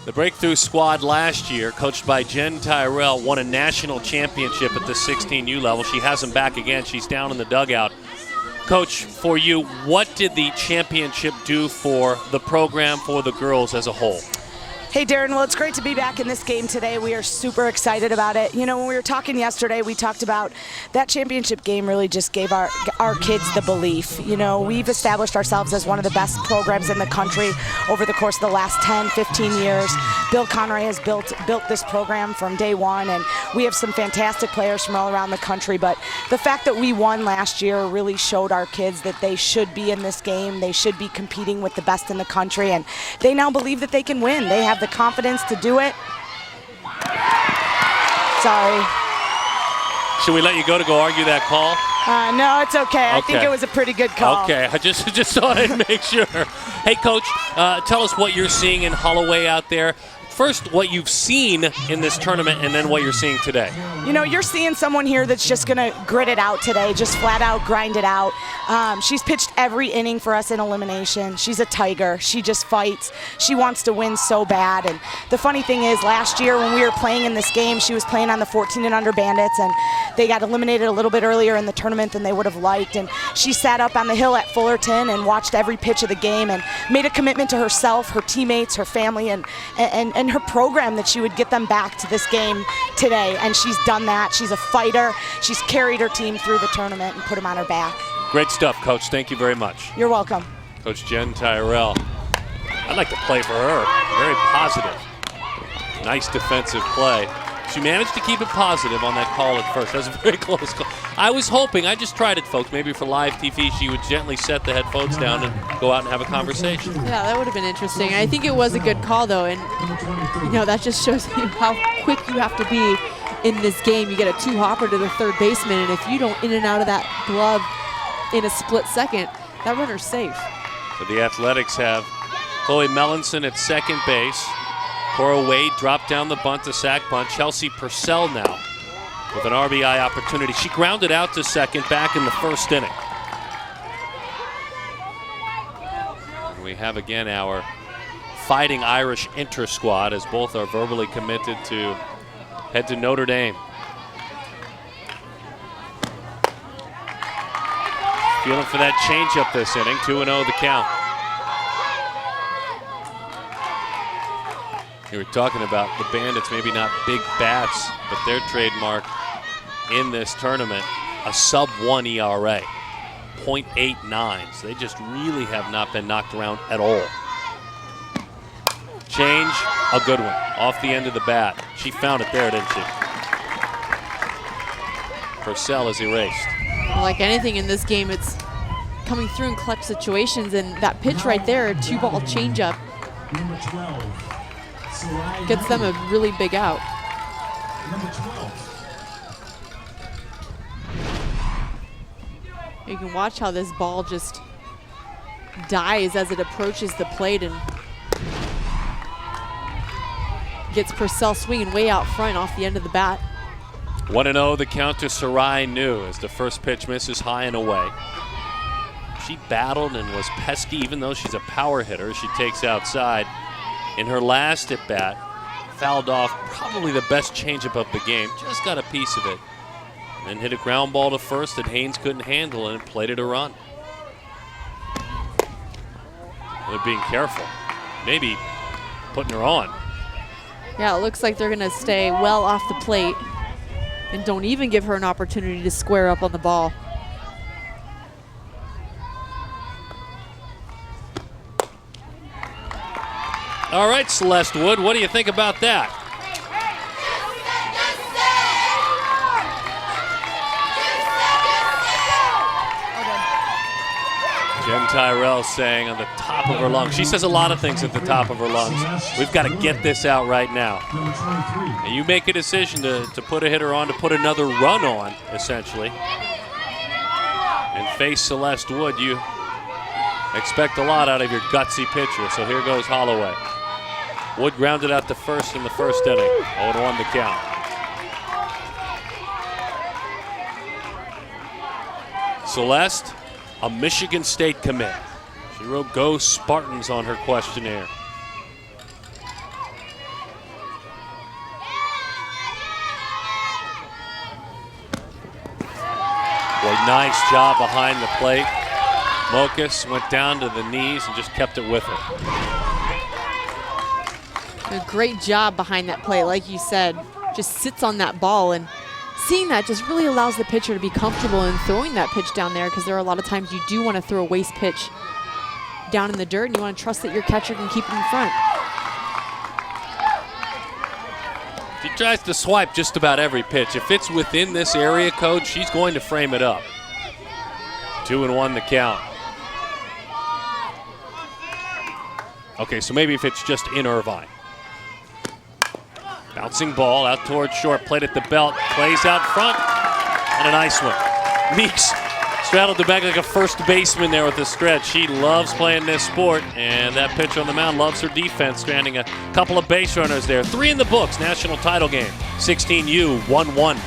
The Breakthrough squad last year, coached by Jen Tyrell, won a national championship at the 16U level. She has them back again. She's down in the dugout. Coach, for you, what did the championship do for the program, for the girls as a whole? Hey, Darren, well, it's great to be back in this game today. We are super excited about it. You know, when we were talking yesterday, we talked about that championship game really just gave our kids the belief. You know, we've established ourselves as one of the best programs in the country over the course of the last 10, 15 years. Bill Conroy has built this program from day one, and we have some fantastic players from all around the country. But the fact that we won last year really showed our kids that they should be in this game. They should be competing with the best in the country, and they now believe that they can win. They have the confidence to do it. Sorry. Should we let you go argue that call? No, it's okay. I think it was a pretty good call. Okay, I just thought I'd make sure. Hey, Coach, tell us what you're seeing in Holloway out there. First, what you've seen in this tournament and then what you're seeing today. You know, you're seeing someone here that's just going to grit it out today, just flat out grind it out. She's pitched every inning for us in elimination. She's a tiger. She just fights. She wants to win so bad. And the funny thing is, last year when we were playing in this game, she was playing on the 14 and under Bandits, and they got eliminated a little bit earlier in the tournament than they would have liked. And she sat up on the hill at Fullerton and watched every pitch of the game and made a commitment to herself, her teammates, her family, and her program that she would get them back to this game today. And she's done that. She's a fighter. She's carried her team through the tournament and put them on her back. Great stuff, Coach. Thank you very much. You're welcome. Coach Jen Tyrell. I'd like to play for her. Very positive. Nice defensive play. She managed to keep it positive on that call at first. That was a very close call. I was hoping, I just tried it, folks, maybe for live TV, she would gently set the headphones down and go out and have a conversation. Yeah, that would have been interesting. I think it was a good call, though, and you know, that just shows you how quick you have to be in this game. You get a two-hopper to the third baseman, and if you don't in and out of that glove in a split second, that runner's safe. So the Athletics have Chloe Mellinson at second base. Cora Wade dropped down the bunt, the sac bunt. Chelsea Purcell now with an RBI opportunity. She grounded out to second back in the first inning. And we have again our Fighting Irish inter-squad as both are verbally committed to head to Notre Dame. Feeling for that changeup this inning. 2-0 the count. You were talking about the Bandits, maybe not big bats, but their trademark in this tournament, a sub-1 ERA, 0.89. So they just really have not been knocked around at all. Change, a good one, off the end of the bat. She found it there, didn't she? Purcell is erased. Like anything in this game, it's coming through in clutch situations, and that pitch right there, a two-ball changeup, Number 12. gets them a really big out. Number 12. You can watch how this ball just dies as it approaches the plate and gets Purcell swinging way out front off the end of the bat. 1-0 the count to Sarai New as the first pitch misses high and away. She battled and was pesky, even though she's a power hitter. She takes outside. In her last at-bat, fouled off probably the best changeup of the game. Just got a piece of it. And hit a ground ball to first that Haynes couldn't handle and played it a run. They're being careful. Maybe putting her on. Yeah, it looks like they're going to stay well off the plate and don't even give her an opportunity to square up on the ball. All right, Celeste Wood, what do you think about that? Jen Tyrell saying on the top of her lungs. She says a lot of things at the top of her lungs. We've got to get this out right now. And you make a decision to put a hitter on, to put another run on, essentially. And face Celeste Wood. You expect a lot out of your gutsy pitcher. So here goes Holloway. Wood grounded out to first in the first inning. 0-1 the count. Celeste, a Michigan State commit. She wrote "Go Spartans" on her questionnaire. Boy, nice job behind the plate. Mokas went down to the knees and just kept it with her. A great job behind that plate, like you said. Just sits on that ball, and seeing that just really allows the pitcher to be comfortable in throwing that pitch down there, because there are a lot of times you do want to throw a waste pitch down in the dirt, and you want to trust that your catcher can keep it in front. She tries to swipe just about every pitch. If it's within this area, Coach, she's going to frame it up. 2-1 the count. Okay, so maybe if it's just in Irvine. Bouncing ball out towards short, played at the belt, plays out front, and a nice one. Meeks Straddled the back like a first baseman there with the stretch. She loves playing this sport, and that pitcher on the mound loves her defense, stranding a couple of base runners there. 3 in the books, national title game. 16U, 1-1.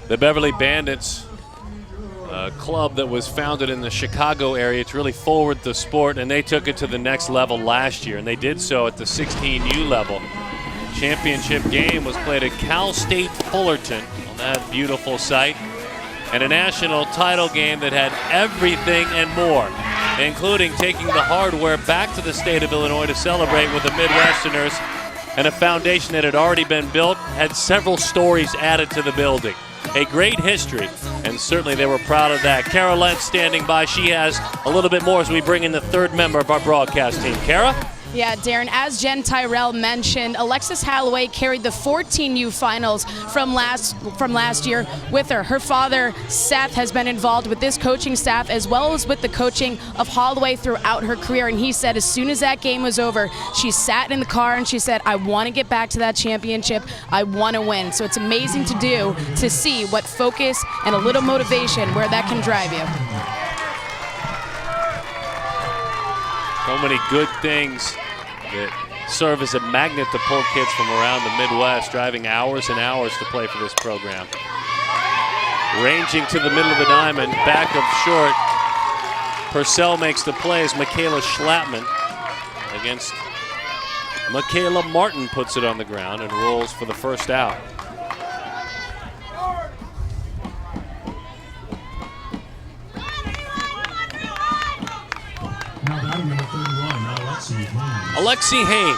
The Beverly Bandits, a club that was founded in the Chicago area to really forward the sport, and they took it to the next level last year, and they did so at the 16U level. Championship game was played at Cal State Fullerton on that beautiful site, and a national title game that had everything and more, including taking the hardware back to the state of Illinois to celebrate with the Midwesterners, and a foundation that had already been built had several stories added to the building. A great history, and certainly they were proud of that. Kara Lentz standing by. She has a little bit more as we bring in the third member of our broadcast team. Kara? Yeah, Darren, as Jen Tyrell mentioned, Alexis Halloway carried the 14U finals from last year with her. Her father, Seth, has been involved with this coaching staff as well as with the coaching of Holloway throughout her career. And he said as soon as that game was over, she sat in the car and she said, I want to get back to that championship. I want to win. So it's amazing to see what focus and a little motivation, where that can drive you. So many good things that serve as a magnet to pull kids from around the Midwest, driving hours and hours to play for this program. Ranging to the middle of the diamond, back of short. Purcell makes the play as Michaela Schlappman against Michaela Martin puts it on the ground and rolls for the first out. Now batting number 31, Alexi Haynes.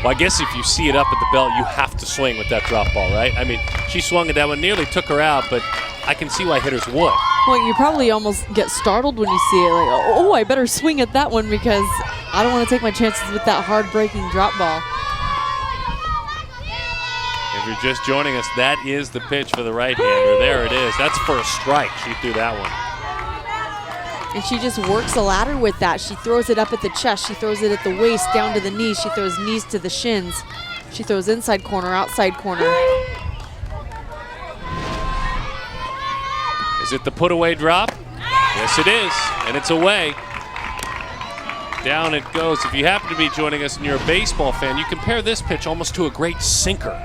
Well, I guess if you see it up at the belt, you have to swing with that drop ball, right? I mean, she swung at that one, nearly took her out, but I can see why hitters would. Well, you probably almost get startled when you see it, like, oh, I better swing at that one because I don't want to take my chances with that hard-breaking drop ball. If you're just joining us, that is the pitch for the right-hander. There it is. That's for a strike. She threw that one. And she just works a ladder with that. She throws it up at the chest. She throws it at the waist, down to the knees. She throws knees to the shins. She throws inside corner, outside corner. Is it the put-away drop? Yes, it is, and it's away. Down it goes. If you happen to be joining us and you're a baseball fan, you compare this pitch almost to a great sinker.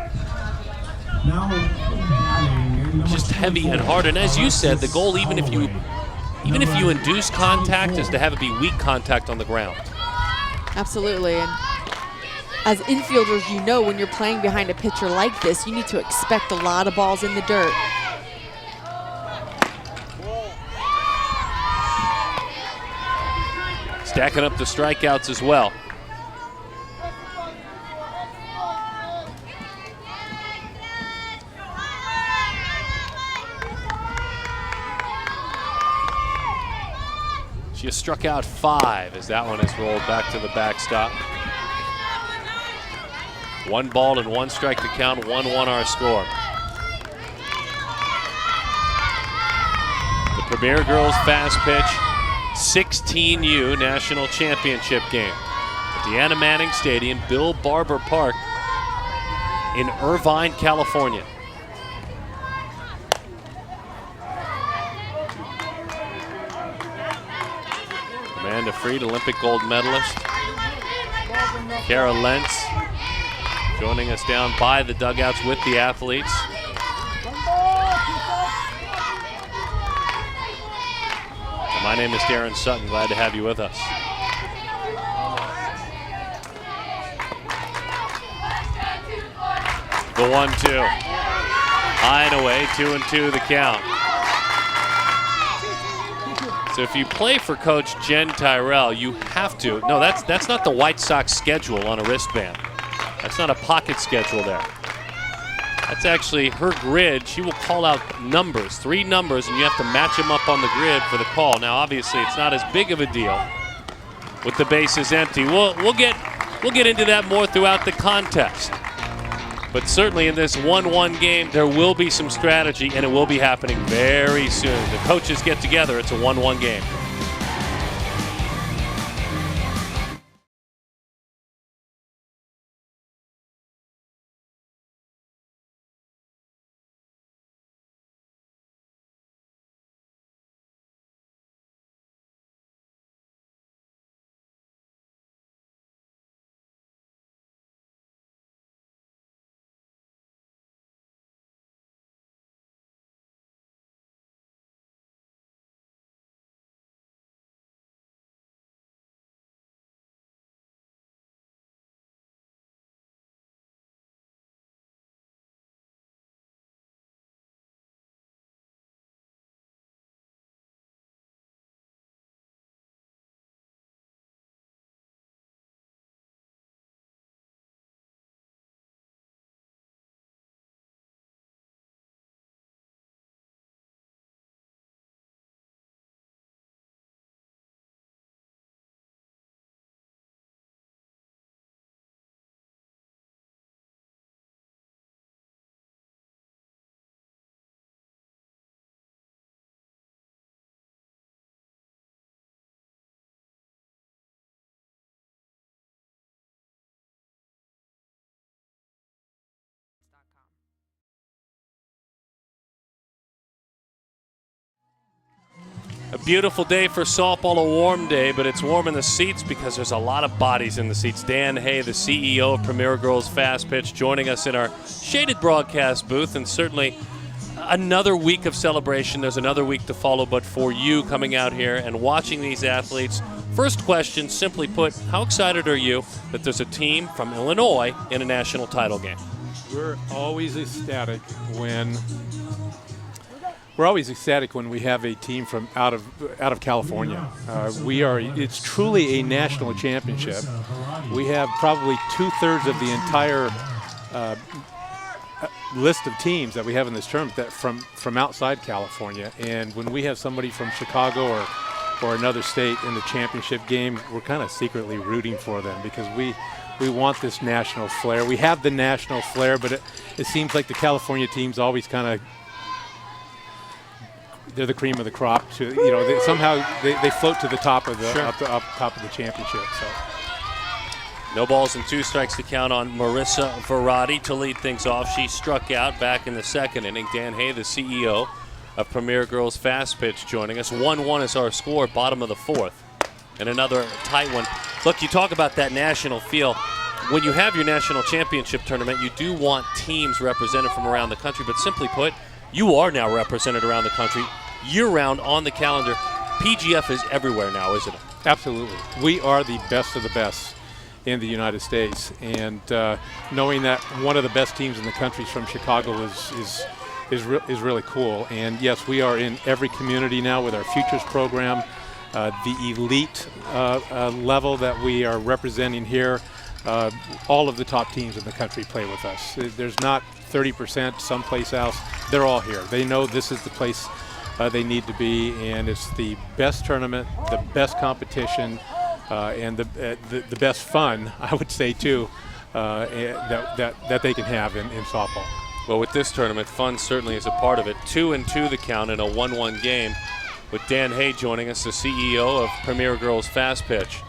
Just heavy and hard, and as you said, the goal, even if you induce contact, is to have it be weak contact on the ground. Absolutely, and as infielders, you know when you're playing behind a pitcher like this, you need to expect a lot of balls in the dirt. Stacking up the strikeouts as well. She has struck out 5 as that one is rolled back to the backstop. 1 ball and 1 strike to count, 1-1 our score. The Premier Girls Fast Pitch 16U National Championship game at the Anna Manning Stadium, Bill Barber Park in Irvine, California. Amanda Freed, Olympic gold medalist. Kara Lentz joining us down by the dugouts with the athletes. My name is Darren Sutton. Glad to have you with us. The 1-2. High and away, 2-2 the count. So if you play for Coach Jen Tyrell, you have to. No, that's not the White Sox schedule on a wristband. That's not a pocket schedule there. That's actually her grid. She will call out numbers, 3 numbers, and you have to match them up on the grid for the call. Now, obviously, it's not as big of a deal with the bases empty. We'll get into that more throughout the contest. But certainly in this 1-1 game, there will be some strategy, and it will be happening very soon. The coaches get together. It's a 1-1 game. A beautiful day for softball, a warm day, but it's warm in the seats because there's a lot of bodies in the seats. Dan Hay, the CEO of Premier Girls Fast Pitch, joining us in our shaded broadcast booth, and certainly another week of celebration. There's another week to follow, but for you coming out here and watching these athletes, first question, simply put, how excited are you that there's a team from Illinois in a national title game? We're always ecstatic when we have a team from out of California. It's truly a national championship. We have probably 2/3 of the entire list of teams that we have in this tournament that from outside California. And when we have somebody from Chicago or another state in the championship game, we're kind of secretly rooting for them because we want this national flair. We have the national flair, but it seems like the California teams always kind of, they're the cream of the crop. They float to the top of the top of the championship. So. No balls and 2 strikes to count on Marissa Verratti to lead things off. She struck out back in the second inning. Dan Hay, the CEO of Premier Girls Fast Pitch, joining us. 1-1 is our score, bottom of the 4th, and another tight one. Look, you talk about that national feel. When you have your national championship tournament, you do want teams represented from around the country, but simply put, you are now represented around the country year-round on the calendar. PGF is everywhere now, isn't it? Absolutely. We are the best of the best in the United States, and knowing that one of the best teams in the country is from Chicago is really cool. And yes, we are in every community now with our Futures program. The elite level that we are representing here, all of the top teams in the country play with us. There's not 30% someplace else. They're all here. They know this is the place they need to be, and it's the best tournament, the best competition, and the best fun, I would say too, that they can have in softball. Well, with this tournament, fun certainly is a part of it. 2-2 the count in a 1-1 game, with Dan Hay joining us, the CEO of Premier Girls Fast Pitch,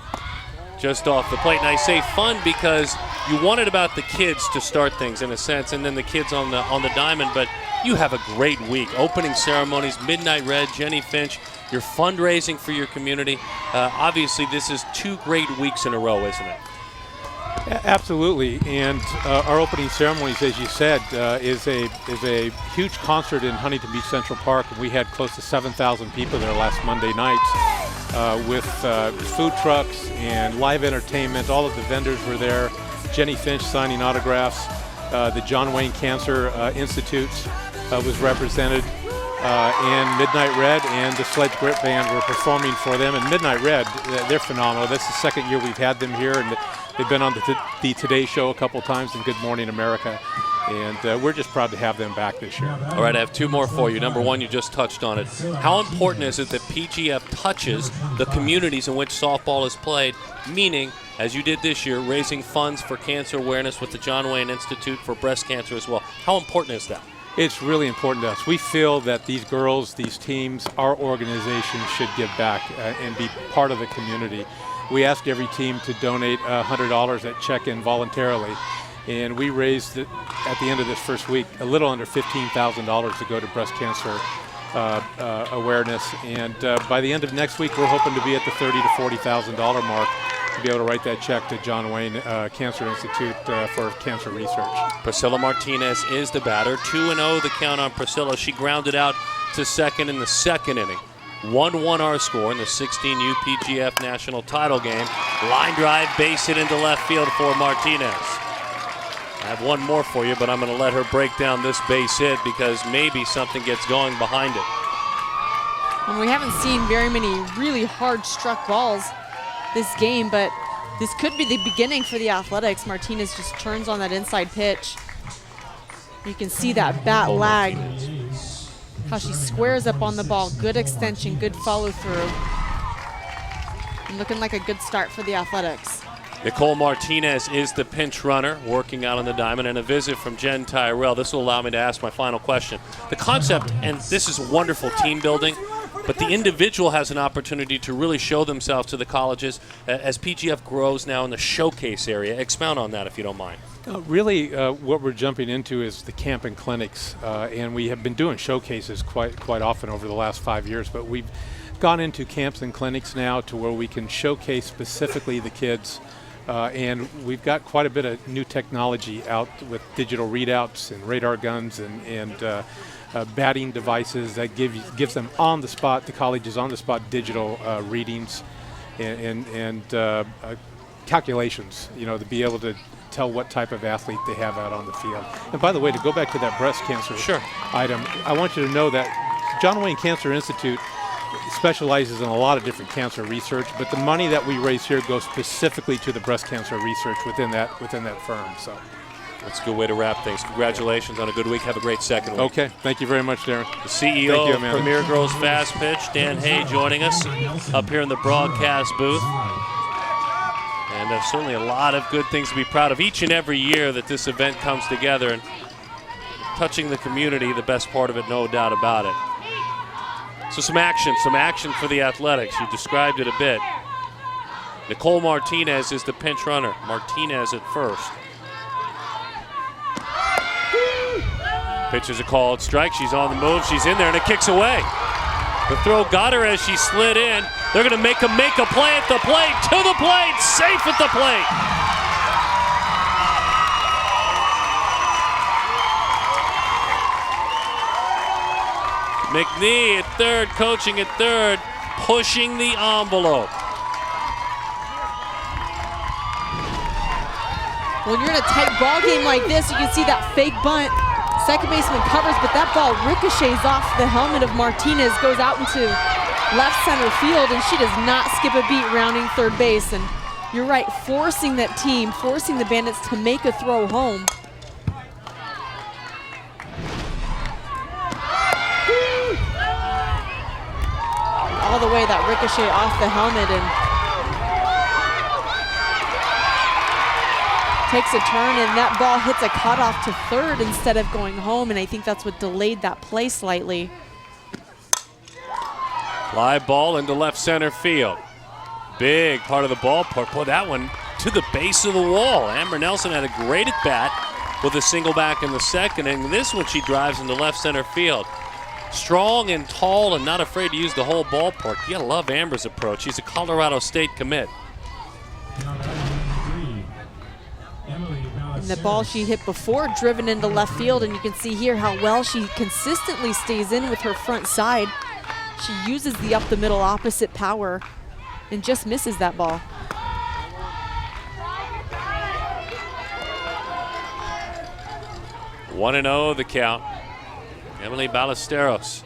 just off the plate. And I say fun because you want it about the kids to start things in a sense, and then the kids on the diamond, but You have a great week. Opening ceremonies, Midnight Red, Jenny Finch, you're fundraising for your community. Obviously, this is 2 great weeks in a row, isn't it? Absolutely, and our opening ceremonies, as you said, is a huge concert in Huntington Beach Central Park. We had close to 7,000 people there last Monday night with food trucks and live entertainment. All of the vendors were there. Jenny Finch signing autographs. The John Wayne Cancer Institute was represented, and Midnight Red and the Sledge Grip Band were performing for them. And Midnight Red, they're phenomenal. That's the 2nd year we've had them here, and they've been on the Today Show a couple times and Good Morning America, and we're just proud to have them back this year. All right, I have 2 more for you. Number 1, you just touched on it. How important is it that PGF touches the communities in which softball is played, meaning, as you did this year, raising funds for cancer awareness with the John Wayne Institute for breast cancer as well? How important is that? It's really important to us. We feel that these girls, these teams, our organization should give back and be part of the community. We asked every team to donate $100 at check-in voluntarily, and we raised, at the end of this first week, a little under $15,000 to go to breast cancer awareness. And by the end of next week, we're hoping to be at the $30,000 to $40,000 mark to be able to write that check to John Wayne Cancer Institute for cancer research. Priscilla Martinez is the batter. 2-0 the count on Priscilla. She grounded out to second in the 2nd inning. 1-1 our score in the 16U PGF National Title game. Line drive, base hit into left field for Martinez. I have 1 more for you, but I'm going to let her break down this base hit because maybe something gets going behind it. And we haven't seen very many really hard struck balls this game, but this could be the beginning for the Athletics. Martinez just turns on that inside pitch. You can see that bat lag, how she squares up on the ball. Good extension, good follow through. And looking like a good start for the Athletics. Nicole Martinez is the pinch runner working out on the diamond, and a visit from Jen Tyrell. This will allow me to ask my final question. The concept, and this is wonderful team building, but the individual has an opportunity to really show themselves to the colleges as PGF grows now in the showcase area. Expound on that if you don't mind. Really, what we're jumping into is the camp and clinics, and we have been doing showcases quite often over the last 5 years, but we've gone into camps and clinics now to where we can showcase specifically the kids, and we've got quite a bit of new technology out with digital readouts and radar guns and batting devices that gives them on the spot, the colleges on the spot digital readings and calculations, to be able to tell what type of athlete they have out on the field. And by the way, to go back to that breast cancer item, I want you to know that John Wayne Cancer Institute specializes in a lot of different cancer research, but the money that we raise here goes specifically to the breast cancer research within that firm. So that's a good way to wrap things. Congratulations on a good week. Have a great second week. Okay, thank you very much, Darren. The CEO of Premier Girls Fast Pitch, Dan Hay, joining us up here in the broadcast booth. And there's certainly a lot of good things to be proud of each and every year that this event comes together, and touching the community, the best part of it, no doubt about it. So some action for the Athletics. You described it a bit. Nicole Martinez is the pinch runner. Martinez at first. Pitch is a called strike. She's on the move. She's in there, and it kicks away. The throw got her as she slid in. They're going to make a play at the plate. To the plate. Safe at the plate. McNee at third, coaching at third, pushing the envelope. When you're in a tight ball game like this, you can see that fake bunt. Second baseman covers, but that ball ricochets off the helmet of Martinez, goes out into left center field, and she does not skip a beat rounding third base. And you're right, forcing that team, forcing the Bandits to make a throw home. All the way, that ricochet off the helmet, and takes a turn, and that ball hits a cutoff to third instead of going home, and I think that's what delayed that play slightly. Fly ball into left center field. Big part of the ballpark. Boy, that one to the base of the wall. Amber Nelson had a great at bat. with a single back in the second. And this one she drives into left center field. Strong and tall and not afraid to use the whole ballpark. You gotta love Amber's approach. She's a Colorado State commit. And the ball she hit before driven into left field, and you can see here how well she consistently stays in with her front side. She uses the up the middle opposite power and just misses that ball. One and 0 the count. Emily Ballesteros.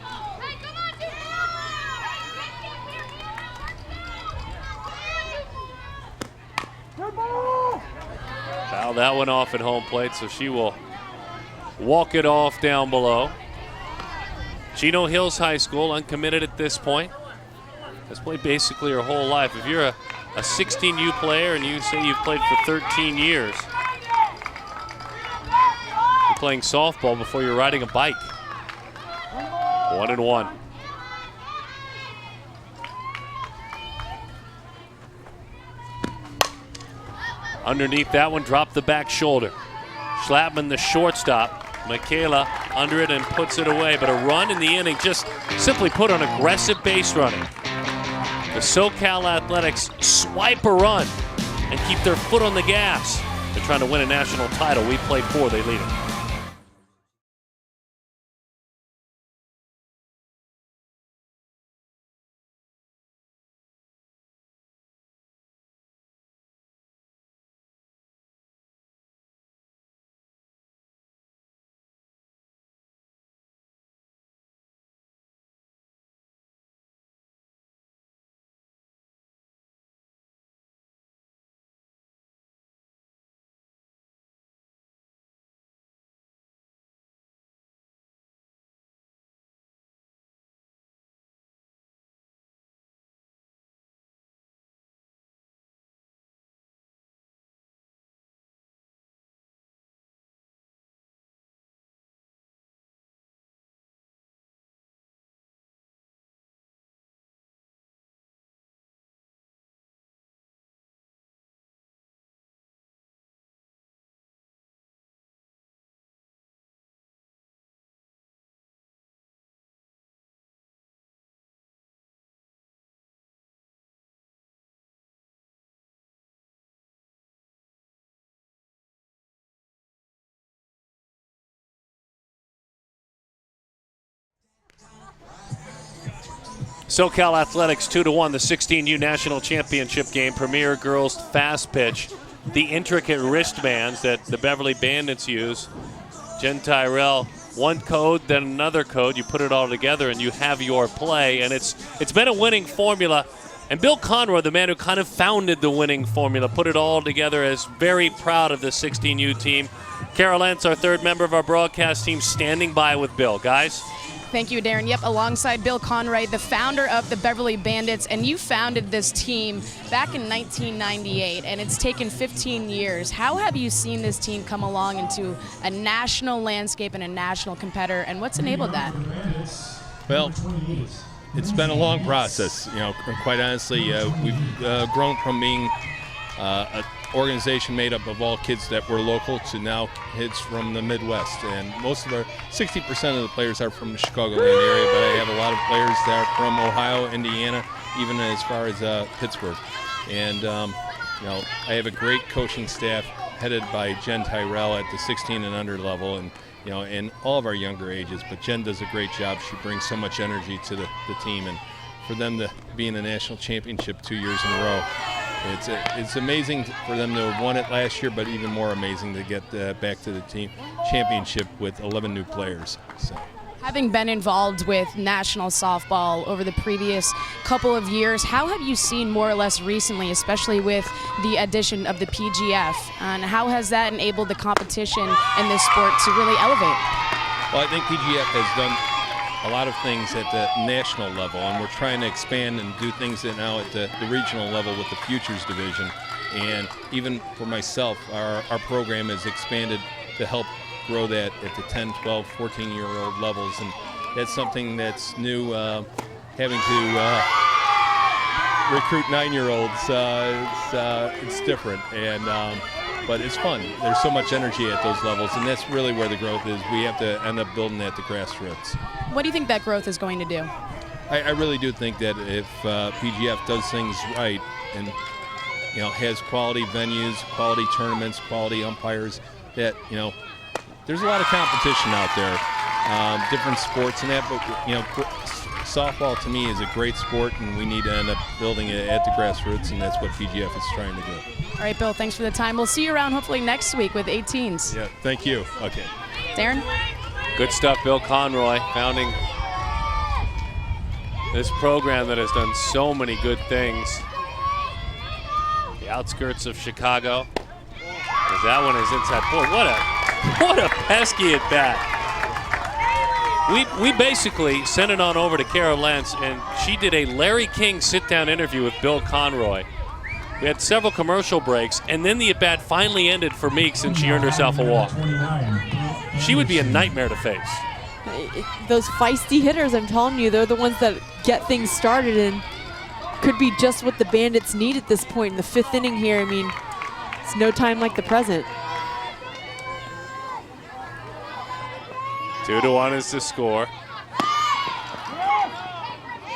Foul that one off at home plate, so she will walk it off down below. Chino Hills High School, uncommitted at this point. Has played basically her whole life. If you're a 16U player and you say you've played for 13 years, you're playing softball before you're riding a bike. 1 and 1. Underneath that one, dropped the back shoulder. Schlappman, the shortstop. Michaela under it and puts it away, but a run in the inning, just simply put on aggressive base running. The SoCal Athletics swipe a run and keep their foot on the gas. They're trying to win a national title. We played 4, they lead it. SoCal Athletics 2-1, the 16U National Championship game. Premier Girls Fast Pitch. The intricate wristbands that the Beverly Bandits use. Jen Tyrell, one code, then another code. You put it all together and you have your play. And it's been a winning formula. And Bill Conroy, the man who kind of founded the winning formula, put it all together, is very proud of the 16U team. Carol Lentz, our third member of our broadcast team, standing by with Bill. Guys? Thank you, Darren. Yep, alongside Bill Conroy, the founder of the Beverly Bandits, and you founded this team back in 1998, and it's taken 15 years. How have you seen this team come along into a national landscape and a national competitor, and what's enabled that? Well, it's been a long process. You know, quite honestly, we've grown from being an organization made up of all kids that were local to now kids from the Midwest, and most of our 60% of the players are from the Chicagoland area, but I have a lot of players that are from Ohio, Indiana, even as far as Pittsburgh. And you know, I have a great coaching staff headed by Jen Tyrell at the 16 and under level, and you know, in all of our younger ages. But Jen does a great job. She brings so much energy to the team, and for them to be in a national championship 2 years in a row, it's amazing for them to have won it last year, but even more amazing to get back to the team championship with 11 new players. So. Having been involved with national softball over the previous couple of years, how have you seen more or less recently, especially with the addition of the PGF, and how has that enabled the competition in this sport to really elevate? Well, I think PGF has done a lot of things at the national level, and we're trying to expand and do things now at the regional level with the Futures Division. And even for myself, our program has expanded to help grow that at the 10, 12, 14-year-old levels, and that's something that's new, having to recruit 9-year-olds. It's different, and but it's fun. There's so much energy at those levels, and that's really where the growth is. We have to end up building at the grassroots. What do you think that growth is going to do? I really do think that if PGF does things right and has quality venues, quality tournaments, quality umpires, that there's a lot of competition out there, different sports and that. But softball to me is a great sport, and we need to end up building it at the grassroots, and that's what PGF is trying to do. All right, Bill, thanks for the time. We'll see you around hopefully next week with 18s. Yeah, thank you. Okay. Darren? Good stuff, Bill Conroy, founding this program that has done so many good things. The outskirts of Chicago. As that one is inside. Boy, what a pesky at bat. We basically sent it on over to Kara Lentz, and she did a Larry King sit-down interview with Bill Conroy. We had several commercial breaks, and then the at-bat finally ended for Meeks, and she earned herself a walk. She would be a nightmare to face. Those feisty hitters, I'm telling you, they're the ones that get things started, and could be just what the Bandits need at this point in the 5th inning here. I mean, it's no time like the present. 2-1 is the score.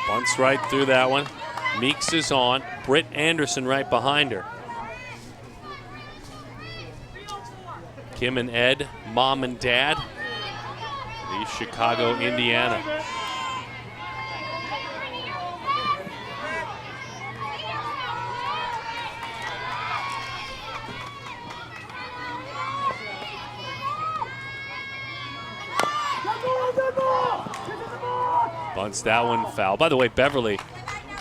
Bunts right through that one. Meeks is on. Britt Anderson right behind her. Kim and Ed, mom and dad. The Chicago, Indiana. Bunts that one foul. By the way, Beverly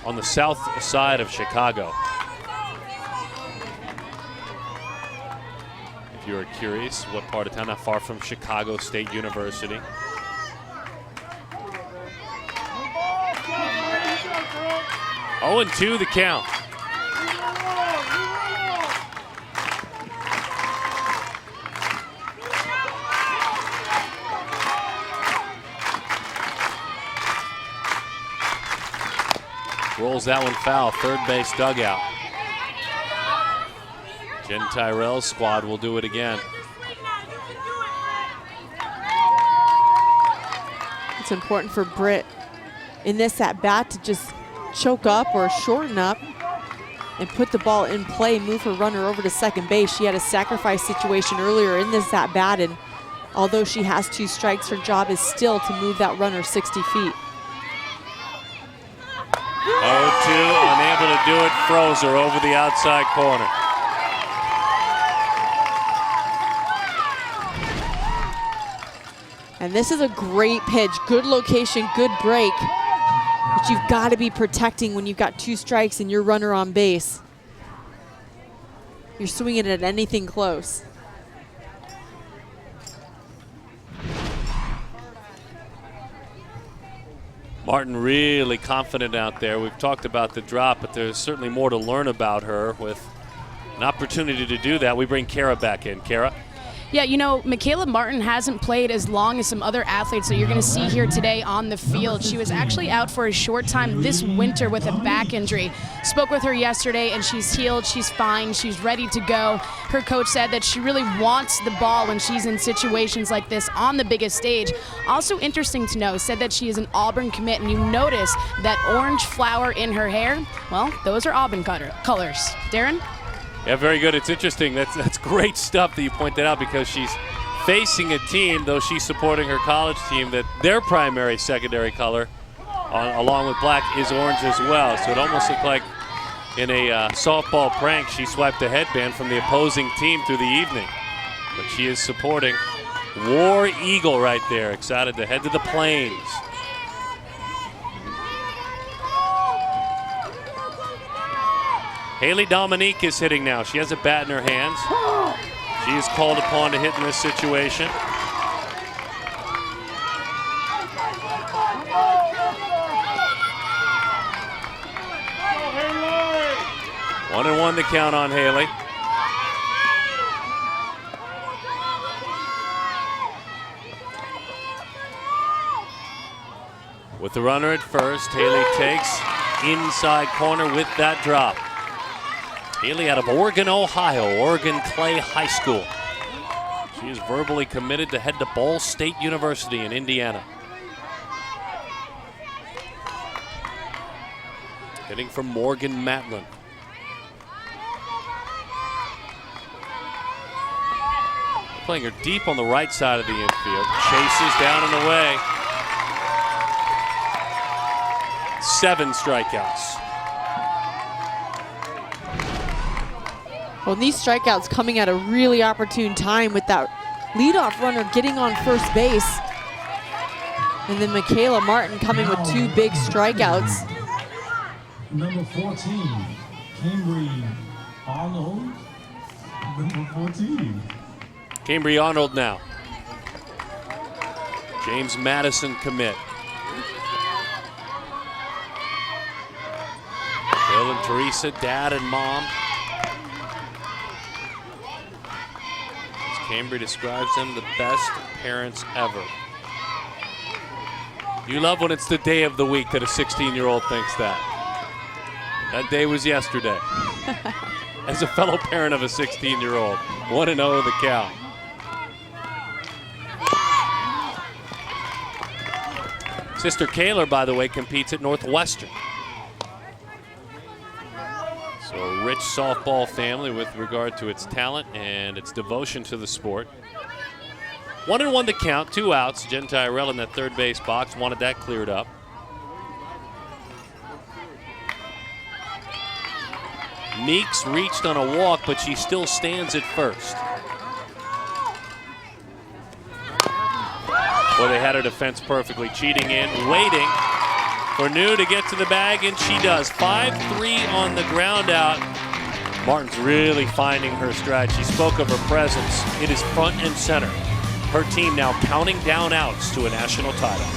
on the south side of Chicago. If you're curious what part of town, not far from Chicago State University. Oh, 0-2 the count. Rolls that one foul, third base dugout. Jen Tyrell's squad will do it again. It's important for Britt in this at-bat to just choke up or shorten up and put the ball in play, move her runner over to second base. She had a sacrifice situation earlier in this at-bat, and although she has 2 strikes, her job is still to move that runner 60 feet. 0-2, unable to do it, froze her over the outside corner. And this is a great pitch, good location, good break. But you've got to be protecting when you've got 2 strikes and your runner on base. You're swinging at anything close. Martin really confident out there. We've talked about the drop, but there's certainly more to learn about her with an opportunity to do that. We bring Kara back in. Kara? Yeah, you know, Michaela Martin hasn't played as long as some other athletes that you're going to see here today on the field. She was actually out for a short time this winter with a back injury. Spoke with her yesterday, and she's healed. She's fine. She's ready to go. Her coach said that she really wants the ball when she's in situations like this on the biggest stage. Also interesting to know, said that she is an Auburn commit, and you notice that orange flower in her hair. Well, those are Auburn colors. Darren? Yeah, very good. It's interesting. That's great stuff that you point that out, because she's facing a team, though she's supporting her college team, that their primary secondary color, along with black, is orange as well. So it almost looked like in a softball prank, she swiped a headband from the opposing team through the evening. But she is supporting War Eagle right there, excited to head to the Plains. Haley Dominique is hitting now. She has a bat in her hands. She is called upon to hit in this situation. One and one to count on Haley. With the runner at first, Haley takes. inside corner with that drop. Haley out of Oregon, Ohio, Oregon Clay High School. She is verbally committed to head to Ball State University in Indiana. Hitting from Morgan Matlin. Playing her deep on the right side of the infield. Chases down and away. 7 strikeouts. Well, these strikeouts coming at a really opportune time with that leadoff runner getting on first base. And then Michaela Martin coming with 2 big strikeouts. Number 14, Cambry Arnold. Number 14. Cambry Arnold now. James Madison commit. Bill and Teresa, dad and mom. As Cambry describes them, the best parents ever. You love when it's the day of the week that a 16-year-old thinks that. That day was yesterday. As a fellow parent of a 16-year-old, 1-0 the count. Sister Kaylor, by the way, competes at Northwestern. So a rich softball family with regard to its talent and its devotion to the sport. 1-1 the count, 2 outs. Jen Tyrell in that third base box wanted that cleared up. Meeks reached on a walk, but she still stands at first. Well, they had her defense perfectly. Cheating in, waiting for New to get to the bag, and she does. 5-3 on the ground out. Martin's really finding her stride. She spoke of her presence. It is front and center. Her team now counting down outs to a national title.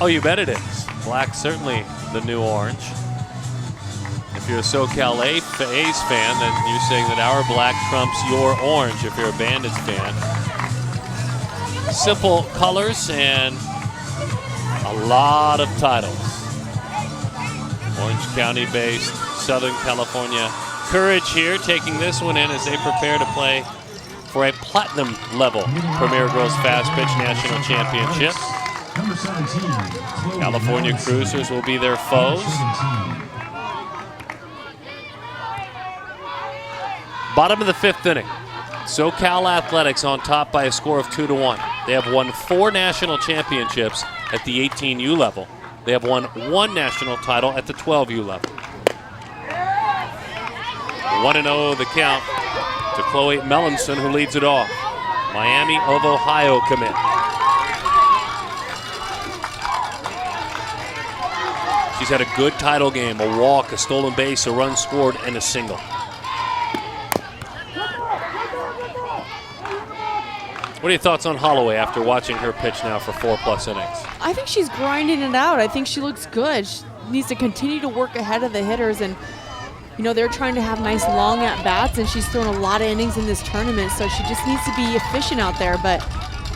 Oh, you bet it is. Black certainly the new orange. If you're a SoCal A's fan, then you're saying that our black trumps your orange if you're a Bandits fan. Simple colors and a lot of titles. Orange County based, Southern California. Courage here taking this one in as they prepare to play for a platinum level Premier Girls Fast Pitch National Championship. California Cruisers will be their foes. Bottom of the 5th inning. SoCal Athletics on top by a score of 2-1. They have won 4 national championships at the 18U level. They have won 1 national title at the 12U level. 1-0 the count to Chloe Mellinson, who leads it off. Miami of Ohio commit. She's had a good title game, a walk, a stolen base, a run scored, and a single. What are your thoughts on Holloway after watching her pitch now for 4+ innings? I think she's grinding it out. I think she looks good. She needs to continue to work ahead of the hitters, and You know, they're trying to have nice long at-bats, and she's thrown a lot of innings in this tournament, so she just needs to be efficient out there. But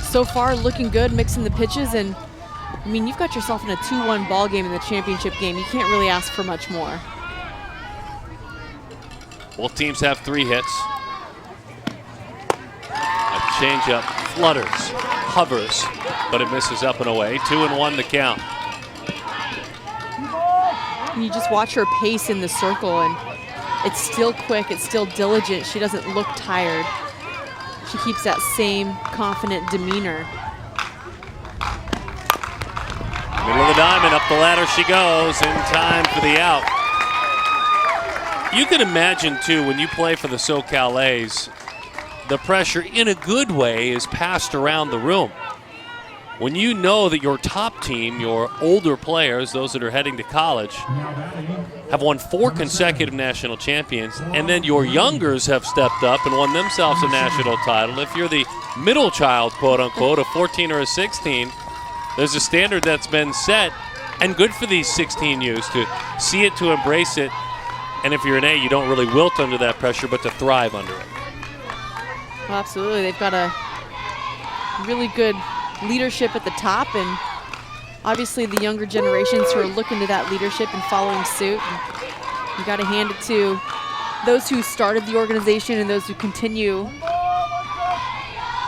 so far, looking good, mixing the pitches, and I mean, you've got yourself in a 2-1 ball game in the championship game. You can't really ask for much more. Both teams have 3 hits. A changeup flutters, hovers, but it misses up and away. 2-1 the count. And you just watch her pace in the circle, and it's still quick, it's still diligent. She doesn't look tired. She keeps that same confident demeanor. Middle of the diamond, up the ladder she goes, in time for the out. You can imagine, too, when you play for the SoCal A's, the pressure, in a good way, is passed around the room. When you know that your top team, your older players, those that are heading to college, have won 4 consecutive national champions, and then your youngers have stepped up and won themselves a national title. If you're the middle child, quote unquote, a 14 or a 16, there's a standard that's been set, and good for these 16Us to see it, to embrace it. And if you're an A, you don't really wilt under that pressure, but to thrive under it. Well, absolutely. They've got a really good leadership at the top, and obviously the younger generations who are looking to that leadership and following suit. And you got to hand it to those who started the organization and those who continue.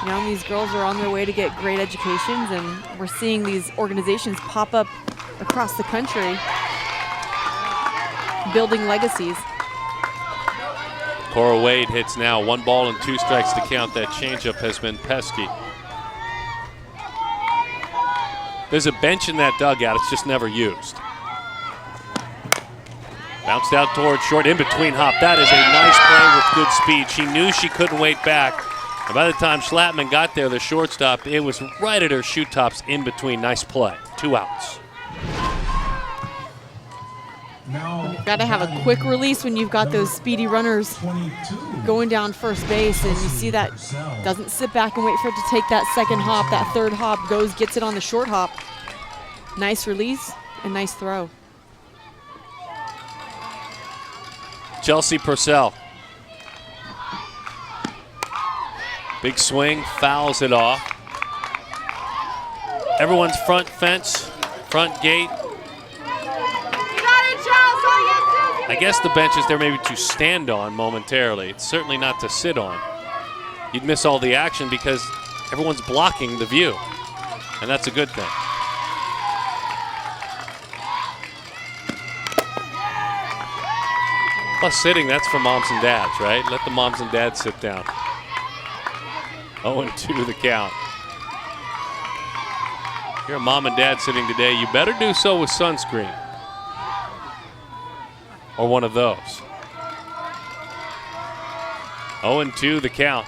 You know, and these girls are on their way to get great educations, and we're seeing these organizations pop up across the country, building legacies. Cora Wade hits now. 1 ball and 2 strikes to count. That changeup has been pesky. There's a bench in that dugout. It's just never used. Bounced out towards short, in between hop. That is a nice play with good speed. She knew she couldn't wait back. And by the time Schlattman got there, the shortstop, it was right at her shoe tops in between. Nice play. 2 outs. You've got to have a quick release when you've got those speedy runners going down first base, and you see that doesn't sit back and wait for it to take that second hop. That third hop goes, gets it on the short hop. Nice release and nice throw. Chelsea Purcell. Big swing, fouls it off. Everyone's front fence, front gate. I guess the bench is there maybe to stand on momentarily. It's certainly not to sit on. You'd miss all the action because everyone's blocking the view, and that's a good thing. Plus sitting, that's for moms and dads, right? Let the moms and dads sit down. 0-2 the count. If you're a mom and dad sitting today, you better do so with sunscreen. Or one of those. 0-2 the count.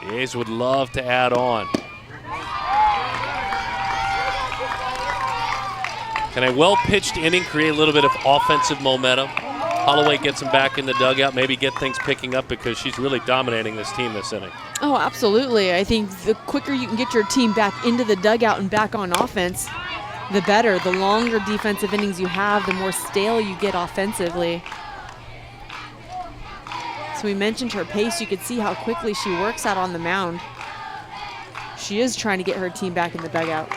The A's would love to add on. Can a well-pitched inning create a little bit of offensive momentum? Holloway gets him back in the dugout, maybe get things picking up because she's really dominating this team this inning. Oh, absolutely. I think the quicker you can get your team back into the dugout and back on offense, the better. The longer defensive innings you have, the more stale you get offensively. So we mentioned her pace. You could see how quickly she works out on the mound. She is trying to get her team back in the dugout.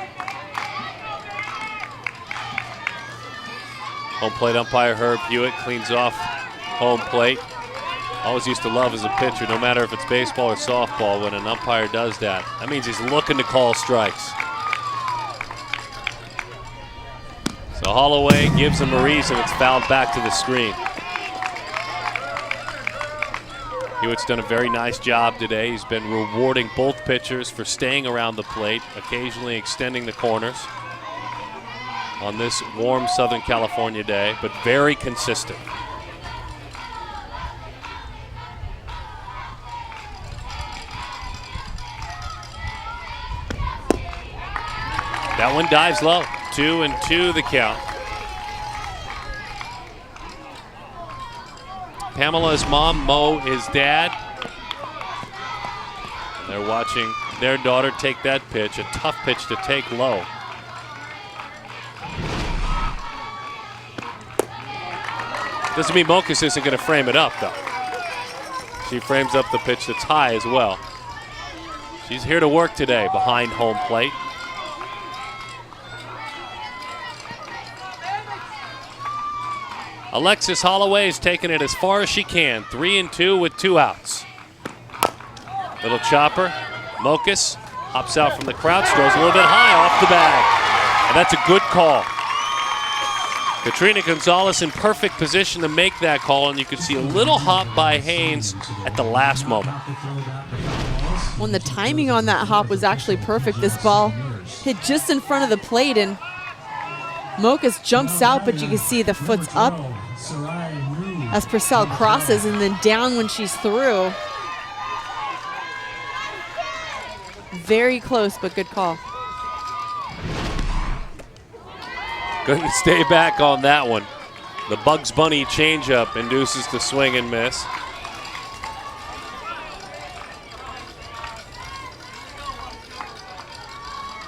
Home plate umpire Herb Hewitt cleans off home plate. Always used to love as a pitcher, no matter if it's baseball or softball, when an umpire does that. That means he's looking to call strikes. So Holloway gives him a reason. It's fouled back to the screen. Hewitt's done a very nice job today. He's been rewarding both pitchers for staying around the plate, occasionally extending the corners on this warm Southern California day, but very consistent. That one dives low. 2-2 the count. Pamela's mom, Mo, is dad. And they're watching their daughter take that pitch, a tough pitch to take low. Doesn't mean Mokus isn't going to frame it up, though. She frames up the pitch that's high as well. She's here to work today behind home plate. Alexis Holloway is taking it as far as she can. 3-2 with 2 outs. Little chopper. Mokus hops out from the crouch, throws a little bit high off the bag. And that's a good call. Katrina Gonzalez in perfect position to make that call, and you could see a little hop by Haynes at the last moment. When the timing on that hop was actually perfect, this ball hit just in front of the plate, and Mokus jumps out, but you can see the foot's up as Purcell crosses and then down when she's through. Very close, but good call. Couldn't stay back on that one. The Bugs Bunny changeup induces the swing and miss.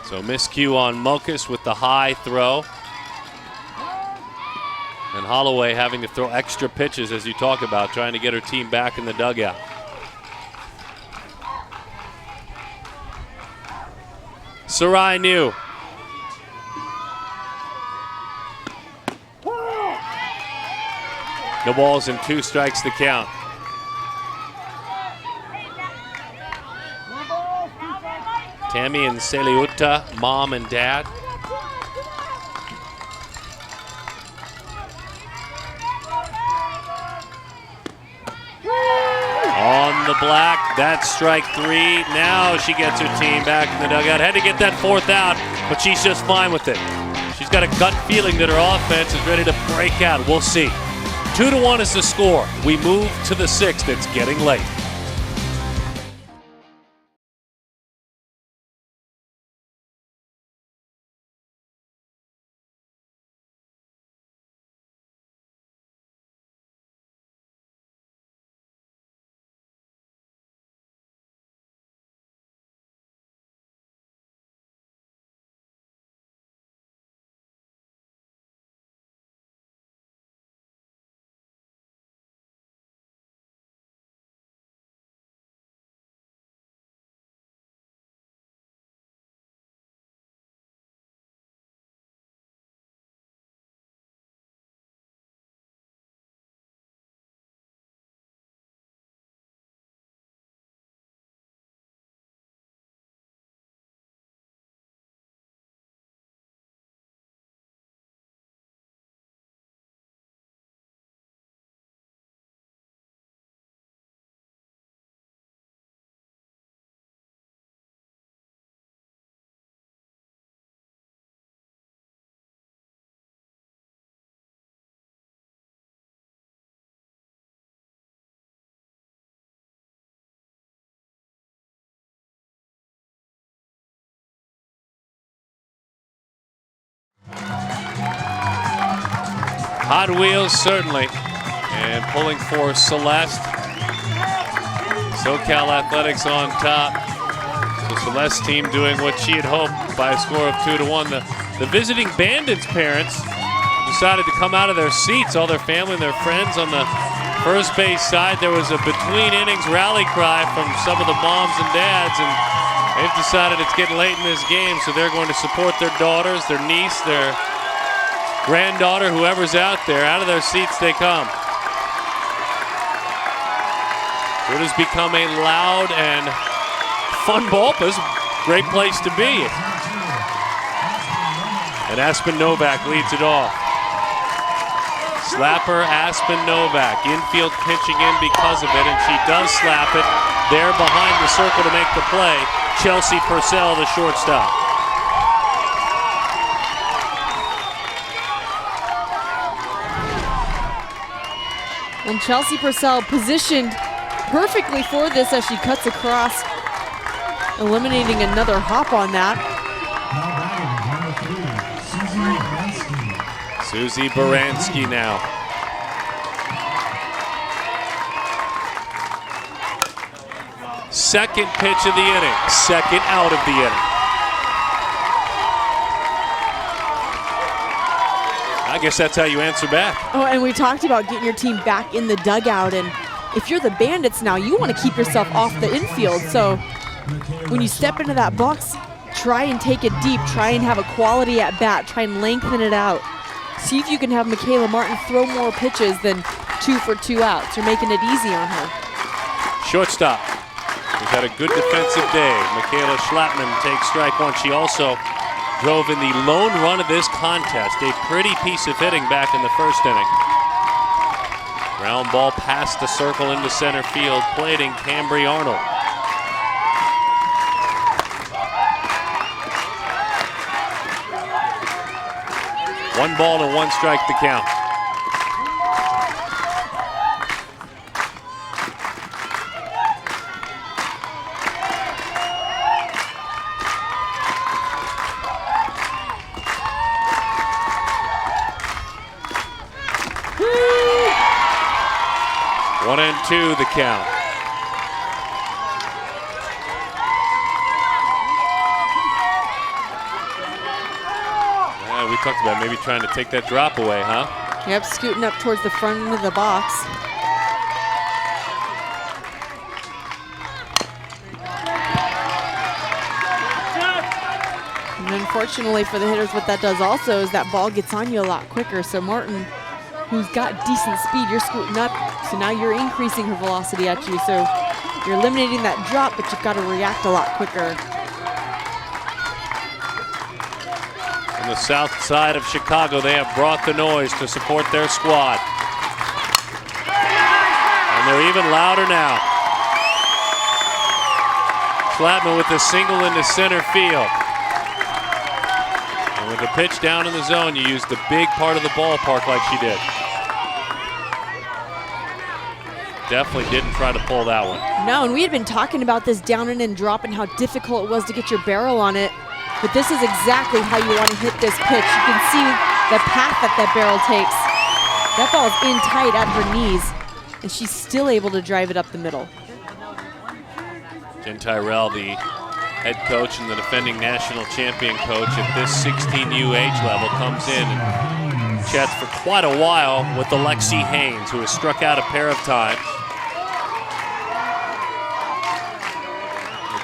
So miscue on Mokus with the high throw. And Holloway having to throw extra pitches, as you talk about, trying to get her team back in the dugout. Sarai New. No balls and 2 strikes to count. Tammy and Seliuta, mom and dad. On the black, that's strike 3. Now she gets her team back in the dugout. Had to get that 4th out, but she's just fine with it. She's got a gut feeling that her offense is ready to break out. We'll see. 2-1 is the score. We move to the 6th. It's getting late. Hot wheels, certainly. And pulling for Celeste. SoCal Athletics on top. The Celeste team doing what she had hoped by a score of 2-1. The visiting Bandits parents decided to come out of their seats, all their family and their friends on the first base side. There was a between innings rally cry from some of the moms and dads, and they've decided it's getting late in this game, so they're going to support their daughters, their niece, their granddaughter, whoever's out there. Out of their seats they come. It has become a loud and fun ballpark. Great place to be. And Aspen Novak leads it off. Slapper, Aspen Novak. Infield pitching in because of it, and she does slap it. There behind the circle to make the play. Chelsea Purcell, the shortstop. And Chelsea Purcell positioned perfectly for this as she cuts across, eliminating another hop on that. Susie Baranski now. Second pitch of the inning, second out of the inning. I guess that's how you answer back. Oh, and we talked about getting your team back in the dugout, and if you're the Bandits now, you want to keep yourself off the infield. So when you step into that box, try and take it deep. Try and have a quality at bat. Try and lengthen it out. See if you can have Michaela Martin throw more pitches than 2 for 2 outs. You're making it easy on her. Shortstop, who's had a good defensive day. Michaela Schlappman takes strike one. She also drove in the lone run of this contest. A pretty piece of hitting back in the first inning. Ground ball past the circle into center field, plating Cambry Arnold. One ball and 1 strike to count. Woo! 1-2 the count. We talked about maybe trying to take that drop away, huh? Yep, scooting up towards the front of the box. And unfortunately for the hitters, what that does also is that ball gets on you a lot quicker. So Martin, who's got decent speed, you're scooting up, so now you're increasing her velocity at you. So you're eliminating that drop, but you've got to react a lot quicker. On the south side of Chicago, they have brought the noise to support their squad. And they're even louder now. Schlappman with a single into center field. And with the pitch down in the zone, you use the big part of the ballpark like she did. Definitely didn't try to pull that one. No, and we had been talking about this down and in drop and how difficult it was to get your barrel on it. But this is exactly how you want to hit this pitch. You can see the path that barrel takes. That ball's in tight at her knees, and she's still able to drive it up the middle. Jen Tyrell, the head coach and the defending national champion coach at this 16U age level, comes in and chats for quite a while with Alexi Haynes, who has struck out a pair of times.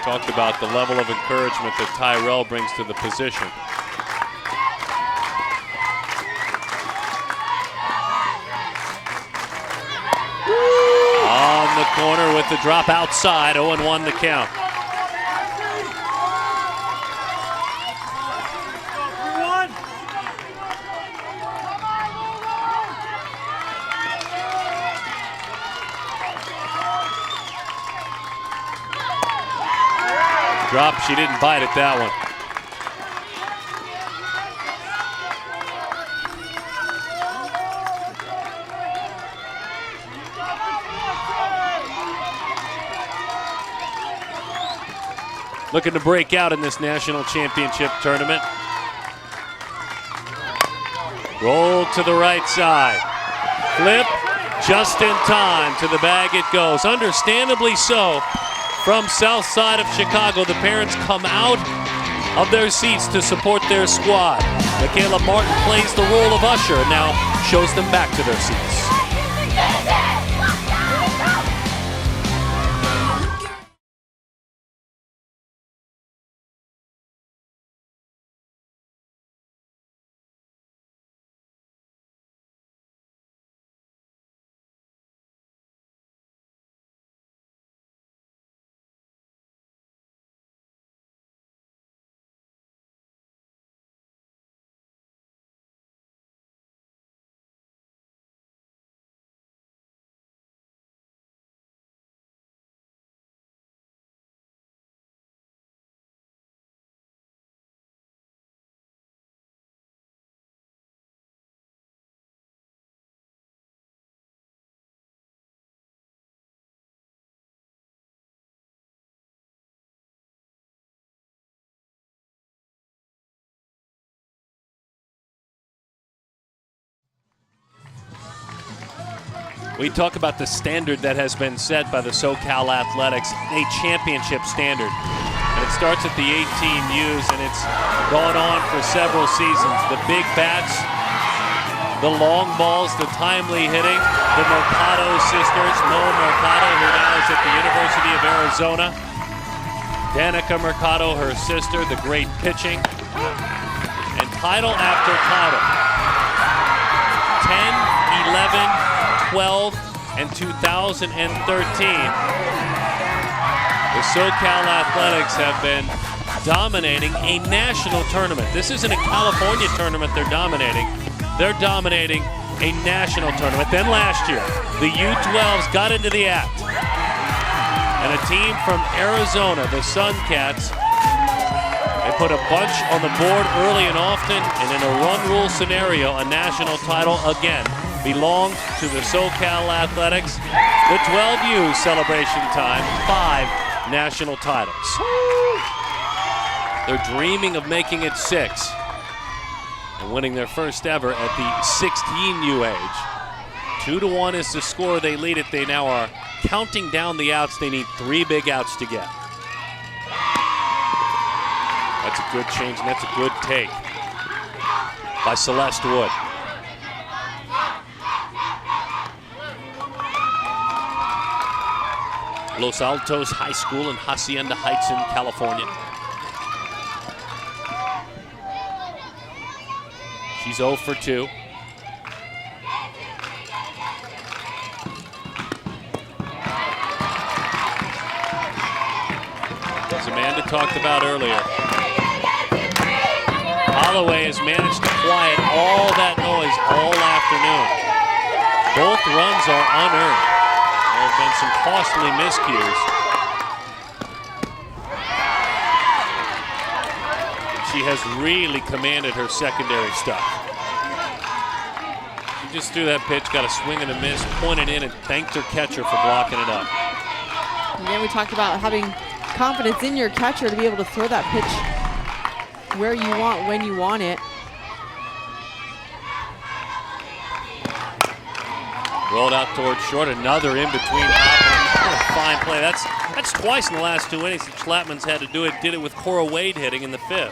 Talked about the level of encouragement that Tyrell brings to the position. On the corner with the drop outside, 0-1 the count. Drop, she didn't bite at that one. Looking to break out in this national championship tournament. Roll to the right side. Flip just in time. To the bag it goes. Understandably so. From south side of Chicago, the parents come out of their seats to support their squad. Michaela Martin plays the role of usher and now shows them back to their seats. We talk about the standard that has been set by the SoCal Athletics, a championship standard. And it starts at the 18Us and it's gone on for several seasons. The big bats the long balls, the timely hitting, the Mercado sisters. Mo Mercado, who now is at the University of Arizona. Danica Mercado, her sister, the great pitching. And title after title. 10, 11, 12, and 2013. The SoCal Athletics have been dominating a national tournament. This isn't a California tournament they're dominating. They're dominating a national tournament. Then last year, the U12s got into the act. And a team from Arizona, the Sun Cats, they put a bunch on the board early and often, and in a run rule scenario, a national title again belonged to the SoCal Athletics. The 12U celebration time, 5 national titles. They're dreaming of making it 6 and winning their first ever at the 16U age. 2-1 is the score. They lead it. They now are counting down the outs. They need 3 big outs to get. That's a good change, and that's a good take by Celeste Wood. Los Altos High School in Hacienda Heights in California. She's 0 for 2. As Amanda talked about earlier, Holloway has managed to quiet all that noise all afternoon. Both runs are unearned. There have been some costly miscues. She has really commanded her secondary stuff. She just threw that pitch, got a swing and a miss, pointed in, and thanked her catcher for blocking it up. And then we talked about having confidence in your catcher to be able to throw that pitch where you want, when you want it. Rolled out towards short, another in between. What a fine play. That's twice in the last 2 innings that Schlattman's had to do it. Did it with Cora Wade hitting in the 5th.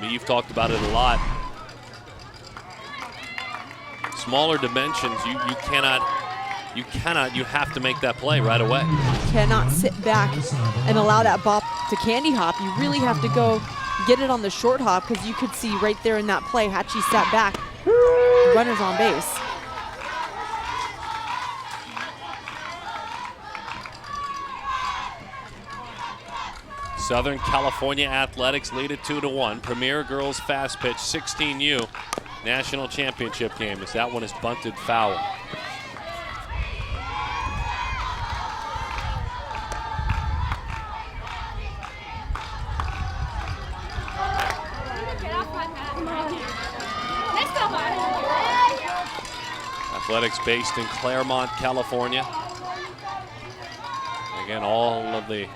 You've talked about it a lot. Smaller dimensions, you have to make that play right away. You cannot sit back and allow that ball to candy hop. You really have to go get it on the short hop, because you could see right there in that play, had she sat back, runners on base. Southern California Athletics lead it 2-1. Premier Girls Fast Pitch 16U National Championship game, as that one is bunted foul. Athletics based in Claremont, California. Again, all of the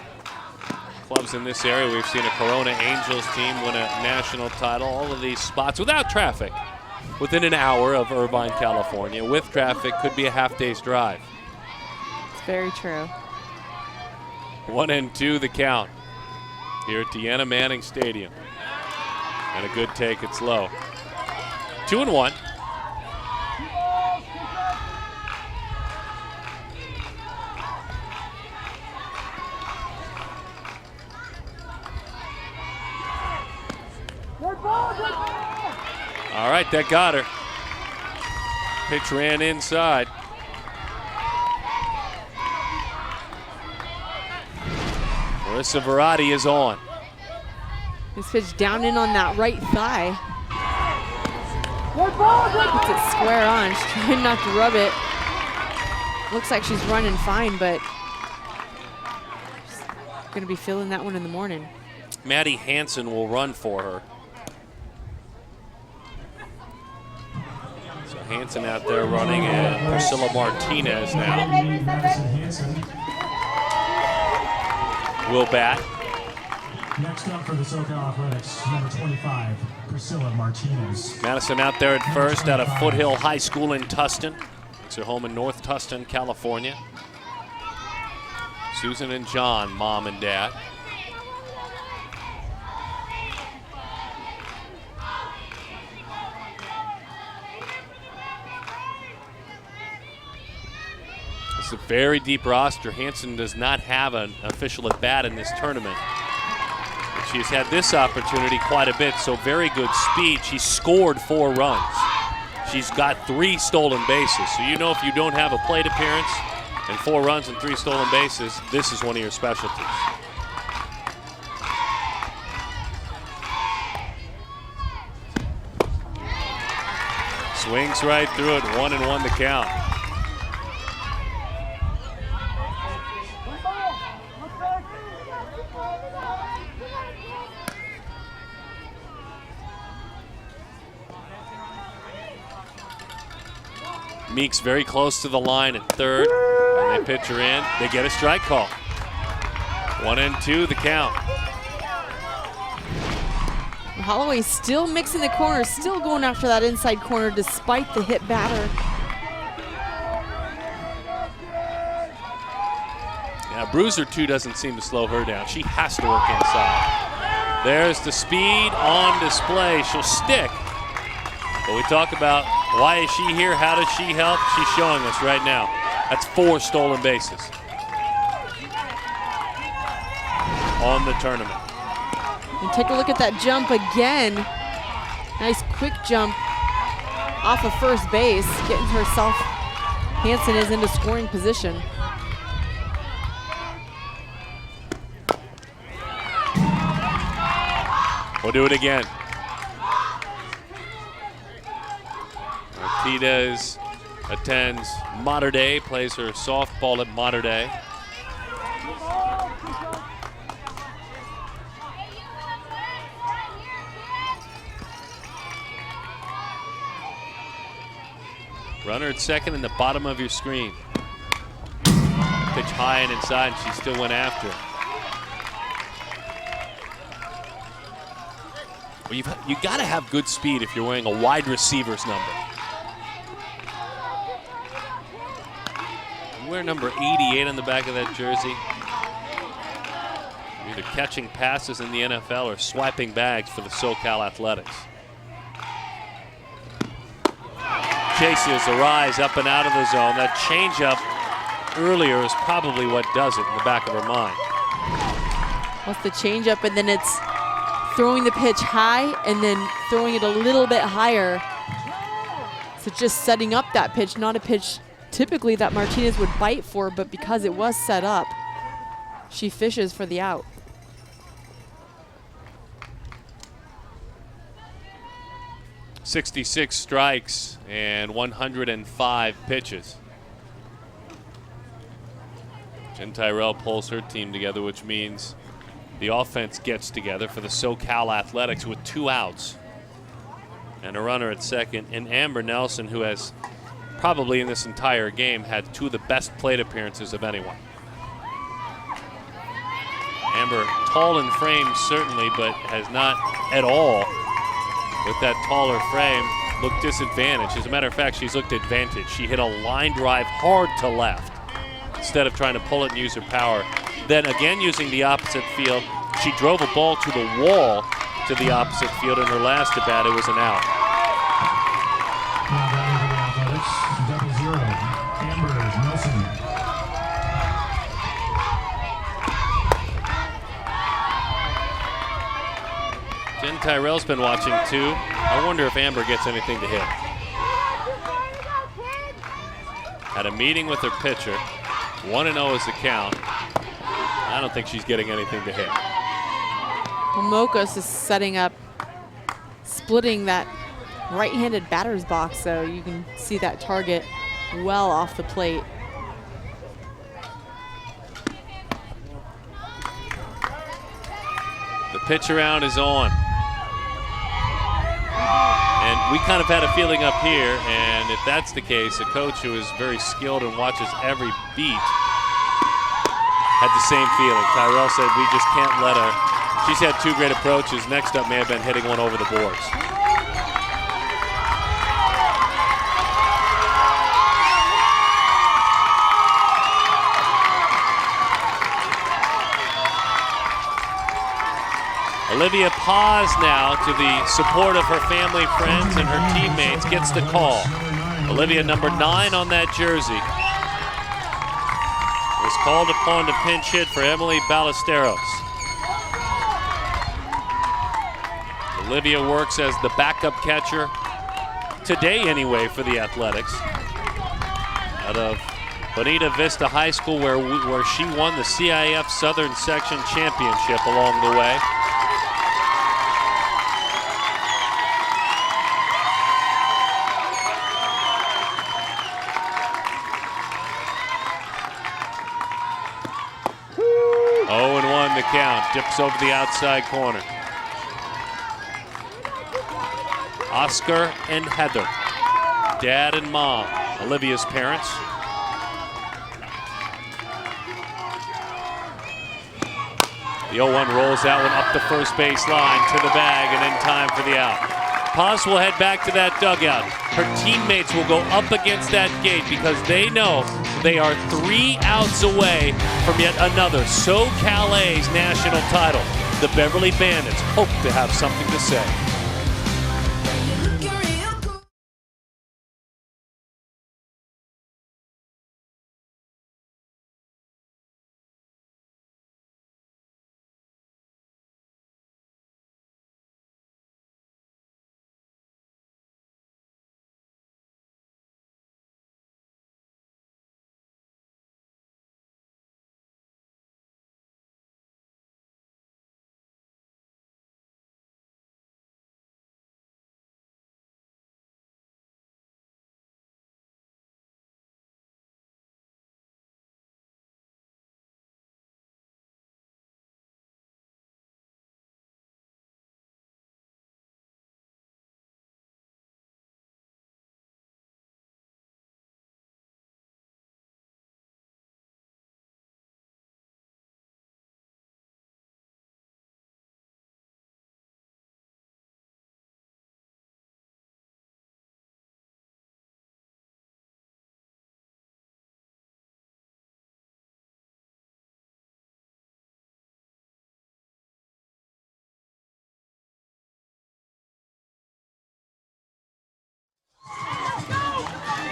clubs in this area. We've seen a Corona Angels team win a national title. All of these spots without traffic, within an hour of Irvine, California. With traffic, could be a half-day's drive. It's very true. 1-2 the count here at Deanna Manning Stadium. And a good take, it's low. 2-1. All right, that got her. Pitch ran inside. Marissa Verratti is on. This pitch down in on that right thigh. Puts it square on. She's trying not to rub it. Looks like she's running fine, but she's going to be feeling that one in the morning. Maddie Hansen will run for her. So Hansen out there running, and Priscilla Martinez now will bat. Next up for the SoCal Athletics, number 25, Priscilla Martinez. Madison out there at first, out of Foothill High School in Tustin. It's her home in North Tustin, California. Susan and John, mom and dad. It's a very deep roster. Hansen does not have an official at bat in this tournament. But she has had this opportunity quite a bit, so very good speed. She scored 4 runs. She's got 3 stolen bases. So you know if you don't have a plate appearance and 4 runs and 3 stolen bases, this is one of your specialties. Swings right through it, 1-1 the count. Meeks very close to the line at third, and they pitch her in. They get a strike call. 1-2 the count. Holloway still mixing the corners, still going after that inside corner despite the hit batter. Yeah, Bruiser 2 doesn't seem to slow her down. She has to work inside. There's the speed on display. She'll stick. But we talk about why is she here, how does she help? She's showing us right now. That's 4 stolen bases on the tournament. And take a look at that jump again. Nice quick jump off of first base, getting herself, Hansen is into scoring position. We'll do it again. Martinez attends Mater Dei, plays her softball at Mater Dei. Runner at second in the bottom of your screen. Pitch high and inside, and she still went after it. Well, you got to have good speed if you're wearing a wide receiver's number. You wear number 88 on the back of that jersey. You're either catching passes in the NFL or swiping bags for the SoCal Athletics. Chases a rise up and out of the zone. That changeup earlier is probably what does it in the back of her mind. What's the changeup, and then it's throwing the pitch high and then throwing it a little bit higher. So just setting up that pitch, not a pitch typically that Martinez would bite for, but because it was set up, she fishes for the out. .66 strikes and 105 pitches. Jen Tyrell pulls her team together, which means the offense gets together for the SoCal Athletics with 2 outs and a runner at second, and Amber Nelson, who has probably in this entire game had 2 of the best plate appearances of anyone. Amber, tall in frame certainly, but has not at all, with that taller frame, looked disadvantaged. As a matter of fact, she's looked advantaged. She hit a line drive hard to left instead of trying to pull it and use her power. Then again, using the opposite field, she drove a ball to the wall to the opposite field. In her last at bat, it was an out. Now batting for the Athletics, 0-0, Amber Nelson. Jen Tyrell's been watching too. I wonder if Amber gets anything to hit. Had a meeting with her pitcher. 1-0 is the count. I don't think she's getting anything to hit. Well, Mokos is setting up, splitting that right-handed batter's box, so you can see that target well off the plate. The pitch around is on. And we kind of had a feeling up here, and if that's the case, a coach who is very skilled and watches every beat had the same feeling. Tyrell said, we just can't let her. She's had 2 great approaches. Next up may have been hitting one over the boards. Olivia Paz now, to the support of her family, friends, and her teammates, gets the call. Olivia, number 9 on that jersey. called upon to pinch hit for Emily Ballesteros. Olivia works as the backup catcher today anyway for the Athletics. Out of Bonita Vista High School where she won the CIF Southern Section Championship along the way. The count, dips over the outside corner. Oscar and Heather, dad and mom, Olivia's parents. The 0-1 rolls that one up the first base line to the bag and in time for the out. Paz will head back to that dugout. Her teammates will go up against that gate because they know they are 3 outs away from yet another SoCal A's national title. The Beverly Bandits hope to have something to say.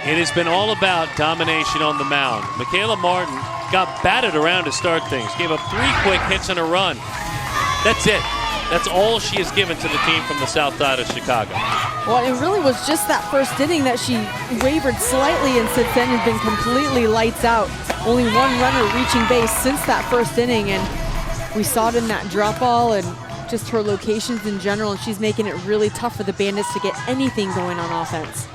It has been all about domination on the mound. Michaela Martin got batted around to start things. Gave up 3 quick hits and a run. That's it. That's all she has given to the team from the south side of Chicago. Well, it really was just that first inning that she wavered slightly, and since then has been completely lights out. Only 1 runner reaching base since that first inning, and we saw it in that drop ball and just her locations in general, and she's making it really tough for the Bandits to get anything going on offense.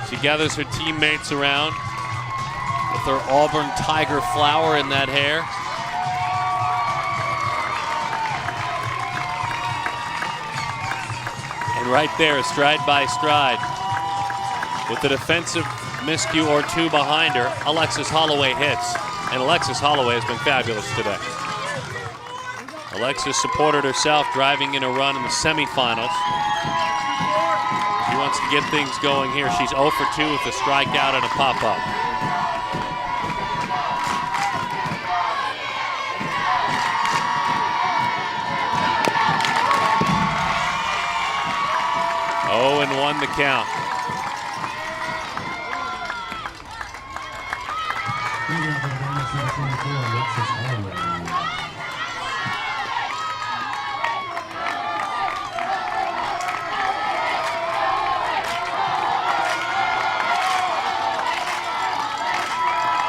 She gathers her teammates around with her Auburn Tiger flower in that hair. And right there, stride by stride, with a defensive miscue or 2 behind her, Alexis Holloway hits. And Alexis Holloway has been fabulous today. Alexis supported herself driving in a run in the semifinals. She wants to get things going here. She's 0 for 2 with a strikeout and a pop-up. Oh, and 1 the count.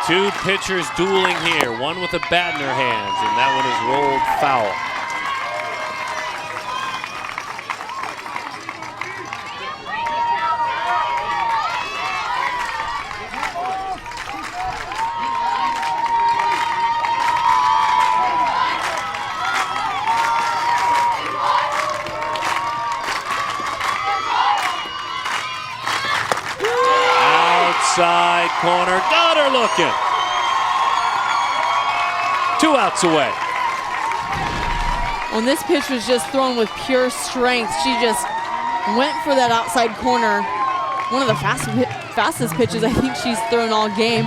Two pitchers dueling here, one with a bat in her hands, and that one is rolled foul. Outside corner, got her looking. 2 outs away. When this pitch was just thrown with pure strength, she just went for that outside corner. One of the fastest pitches I think she's thrown all game.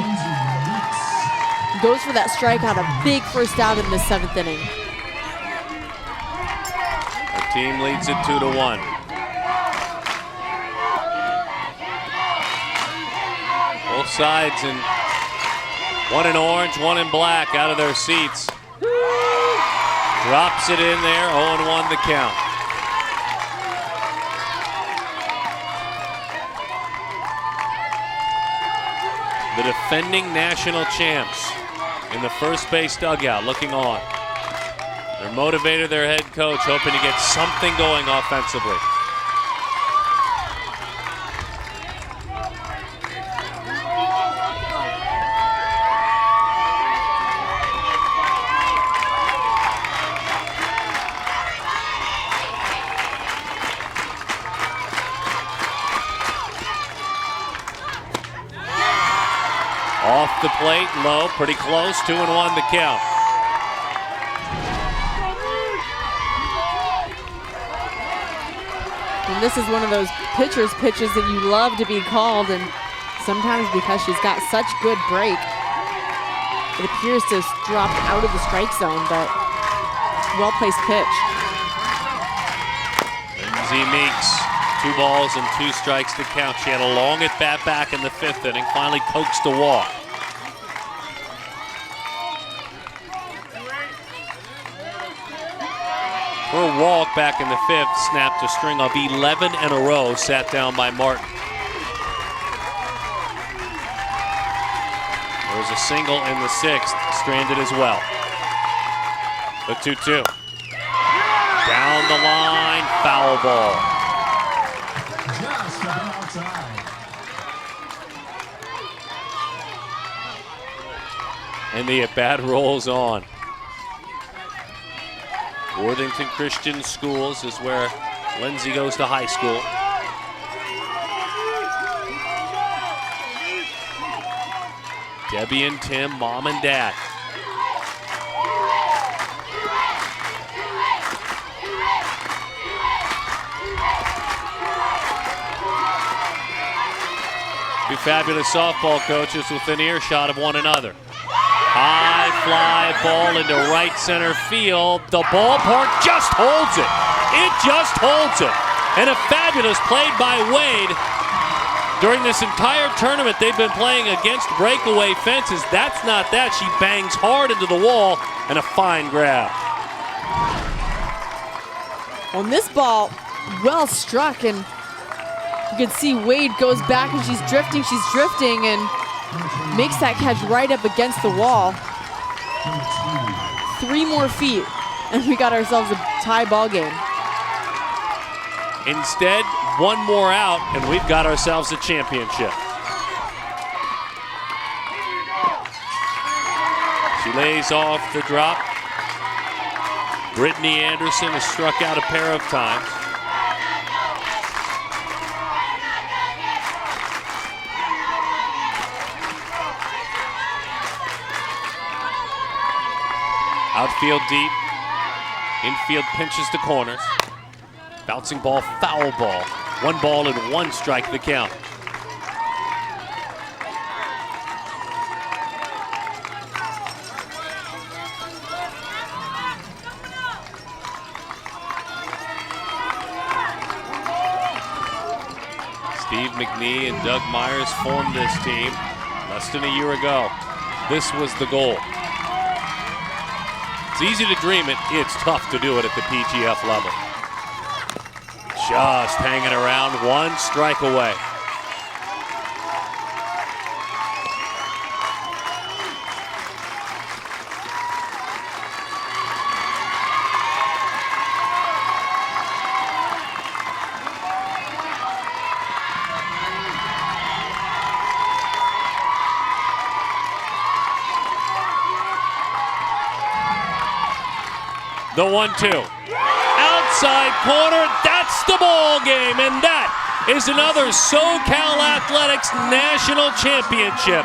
Goes for that strikeout, a big first out in the 7th inning. Our team leads it 2-1. Both sides in One in orange, one in black, out of their seats. Drops it in there, 0-1 the count. The defending national champs in the first base dugout looking on. They're motivated, their head coach, hoping to get something going offensively. Off the plate, low, pretty close, 2-1 the count. And this is one of those pitchers' pitches that you love to be called, and sometimes because she's got such good break, it appears to have dropped out of the strike zone, but well-placed pitch. Lindsay Meeks, 2 balls and 2 strikes to count. She had a long at-bat back in the 5th inning, finally coaxed a walk. Her walk back in the 5th snapped a string of 11 in a row, sat down by Martin. There was a single in the 6th, stranded as well. The 2-2. Down the line, foul ball. Just about outside. And the at-bat rolls on. Worthington Christian Schools is where Lindsay goes to high school. Debbie and Tim, mom and dad. Two fabulous softball coaches within earshot of one another. High fly ball into right center field. The ballpark just holds it. It just holds it. And a fabulous play by Wade. During this entire tournament, they've been playing against breakaway fences. That's not that. She bangs hard into the wall, and a fine grab. On this ball, well struck, and you can see Wade goes back and she's drifting, and makes that catch right up against the wall. 3 more feet, and we got ourselves a tie ball game. Instead, 1 more out, and we've got ourselves a championship. She lays off the drop. Brittany Anderson has struck out a pair of times. Outfield deep. Infield pinches to corners. Bouncing ball, foul ball. 1 ball and 1 strike the count. Steve McNee and Doug Myers formed this team less than a year ago. This was the goal. It's easy to dream it. It's tough to do it at the PGF level. Just hanging around, 1 strike away. The 1-2. Outside corner, that's the ball game, and that is another SoCal Athletics National Championship.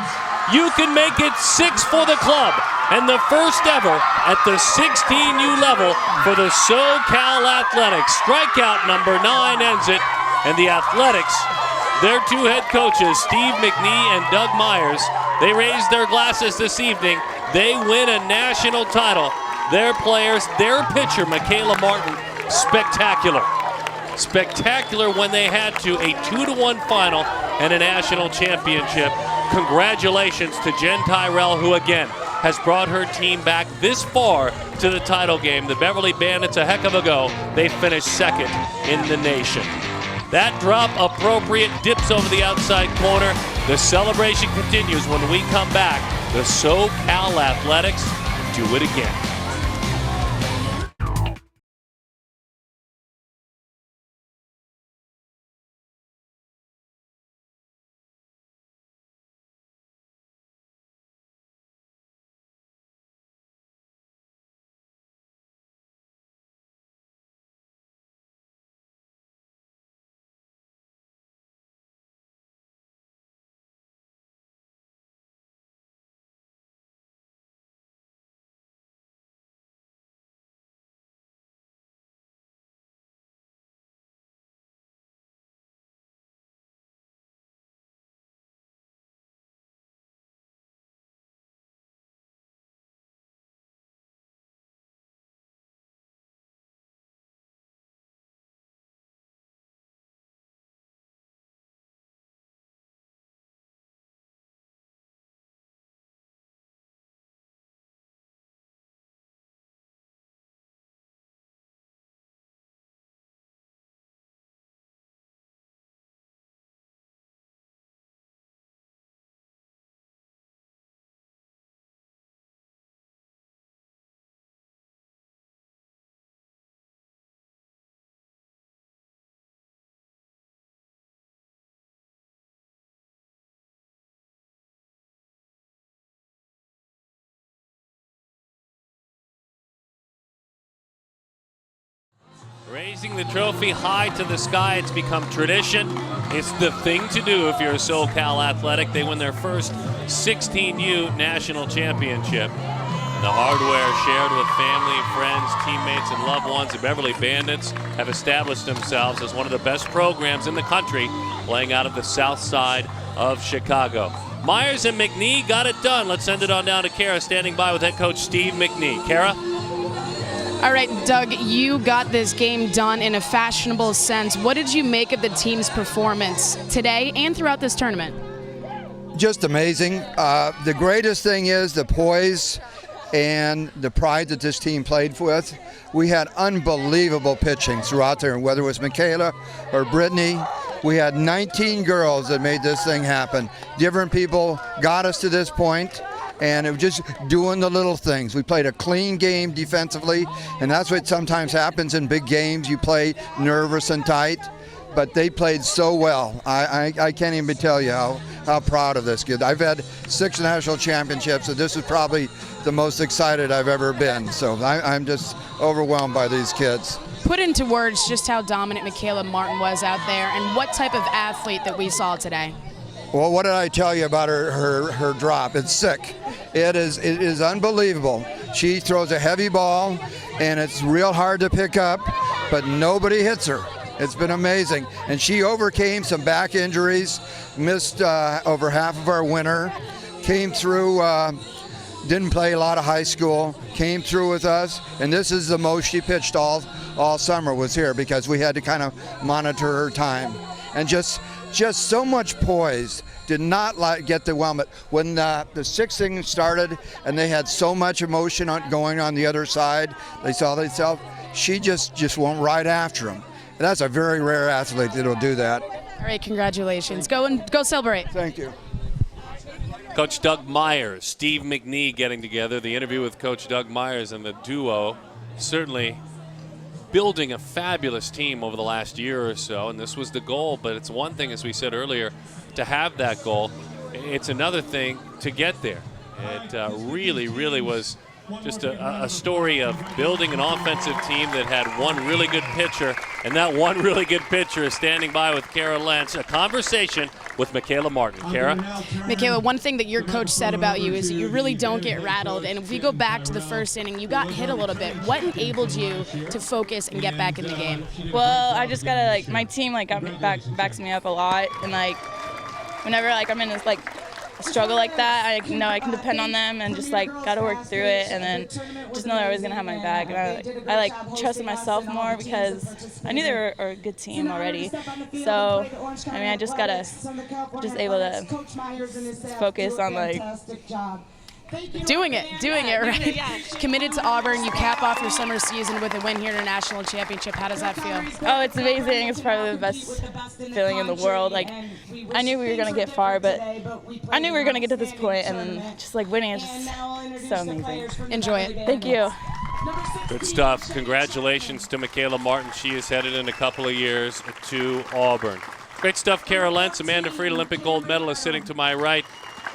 You can make it 6 for the club, and the first ever at the 16U level for the SoCal Athletics. Strikeout number 9 ends it, and the Athletics, their 2 head coaches, Steve McNee and Doug Myers, they raise their glasses this evening. They win a national title. Their players, their pitcher, Michaela Martin, spectacular. Spectacular when they had to, a 2-1 final and a national championship. congratulations to Jen Tyrell, who again has brought her team back this far to the title game. The Beverly Bandits, a heck of a go. They finished second in the nation. That drop appropriate, dips over the outside corner. The celebration continues when we come back. The SoCal Athletics do it again. Raising the trophy high to the sky, it's become tradition. It's the thing to do if you're a SoCal Athletic. They win their first 16U national championship. The hardware shared with family, friends, teammates, and loved ones. The Beverly Bandits have established themselves as one of the best programs in the country, playing out of the south side of Chicago. Myers and McNee got it done. Let's send it on down to Kara, standing by with head coach Steve McNee. Kara? All right, Doug, you got this game done in a fashionable sense. What did you make of the team's performance today and throughout this tournament? Just amazing. The greatest thing is the poise and the pride that this team played with. We had unbelievable pitching throughout there, whether it was Michaela or Brittany. We had 19 girls that made this thing happen. Different people got us to this point, and it was just doing the little things. We played a clean game defensively, and that's what sometimes happens in big games. You play nervous and tight, but they played so well. I can't even tell you how proud of this kid. I've had 6 national championships, and this is probably the most excited I've ever been. So I'm just overwhelmed by these kids. Put into words just how dominant Michaela Martin was out there and what type of athlete that we saw today. Well, what did I tell you about her drop? It's sick. It is unbelievable. She throws a heavy ball, and it's real hard to pick up, but nobody hits her. It's been amazing. And she overcame some back injuries, missed over half of our winter, came through, didn't play a lot of high school, came through with us, and this is the most she pitched all summer was here because we had to kind of monitor her time. And just so much poise. Did not get the whelmet. When the 6th inning started and they had so much emotion going on the other side, they saw themselves, she just went right after them. And that's a very rare athlete that'll do that. All right, congratulations. Go celebrate. Thank you. Coach Doug Myers, Steve McNee getting together. The interview with Coach Doug Myers and the duo certainly building a fabulous team over the last year or so, and this was the goal. But it's one thing, as we said earlier, to have that goal. It's another thing to get there. It really was just a story of building an offensive team that had one really good pitcher, and that one really good pitcher is standing by with Kara Lentz. A conversation with Michaela Martin. Kara? Michaela, one thing that your coach said about you is that you really don't get rattled, and if we go back to the first inning, you got hit a little bit. What enabled you to focus and get back in the game? Well, I just gotta, my team, backs me up a lot, and, whenever, I'm in this, struggle like that, I know I can depend on them and just like got to work through it, and then just know they're always gonna have my back. And I like trusted myself more because I knew they were a good team already. So I mean, I just gotta able to focus on like doing it right. Committed to Auburn, you cap off your summer season with a win here in a national championship. How does that feel? Oh, it's amazing. It's probably the best feeling in the world. Like, I knew we were gonna get far, but I knew we were gonna get to this point, and then just like winning is just so amazing. Enjoy it. Thank you. Good stuff. Congratulations to Michaela Martin. She is headed in a couple of years to Auburn. Great stuff, Kara Lentz, Amanda Freed, Olympic gold medalist, sitting to my right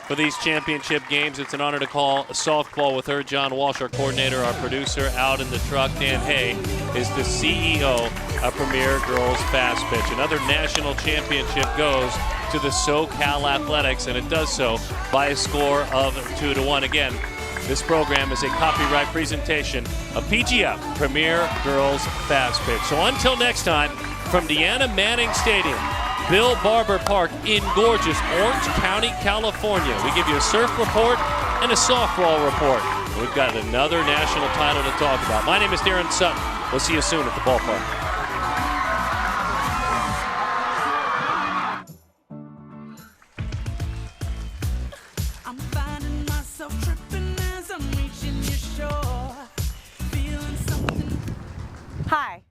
for these championship games. It's an honor to call softball with her. John Walsh, our coordinator, our producer, out in the truck. Dan Hay is the CEO of Premier Girls Fast Pitch. Another national championship goes to the SoCal Athletics, and it does so by a score of 2-1. Again, this program is a copyright presentation of PGF, Premier Girls Fast Pitch. So until next time, from Deanna Manning Stadium, Bill Barber Park in gorgeous Orange County, California, we give you a surf report and a softball report. And we've got another national title to talk about. My name is Darren Sutton. We'll see you soon at the ballpark. I'm finding myself tripping as I'm reaching your shore, feeling something. Hi,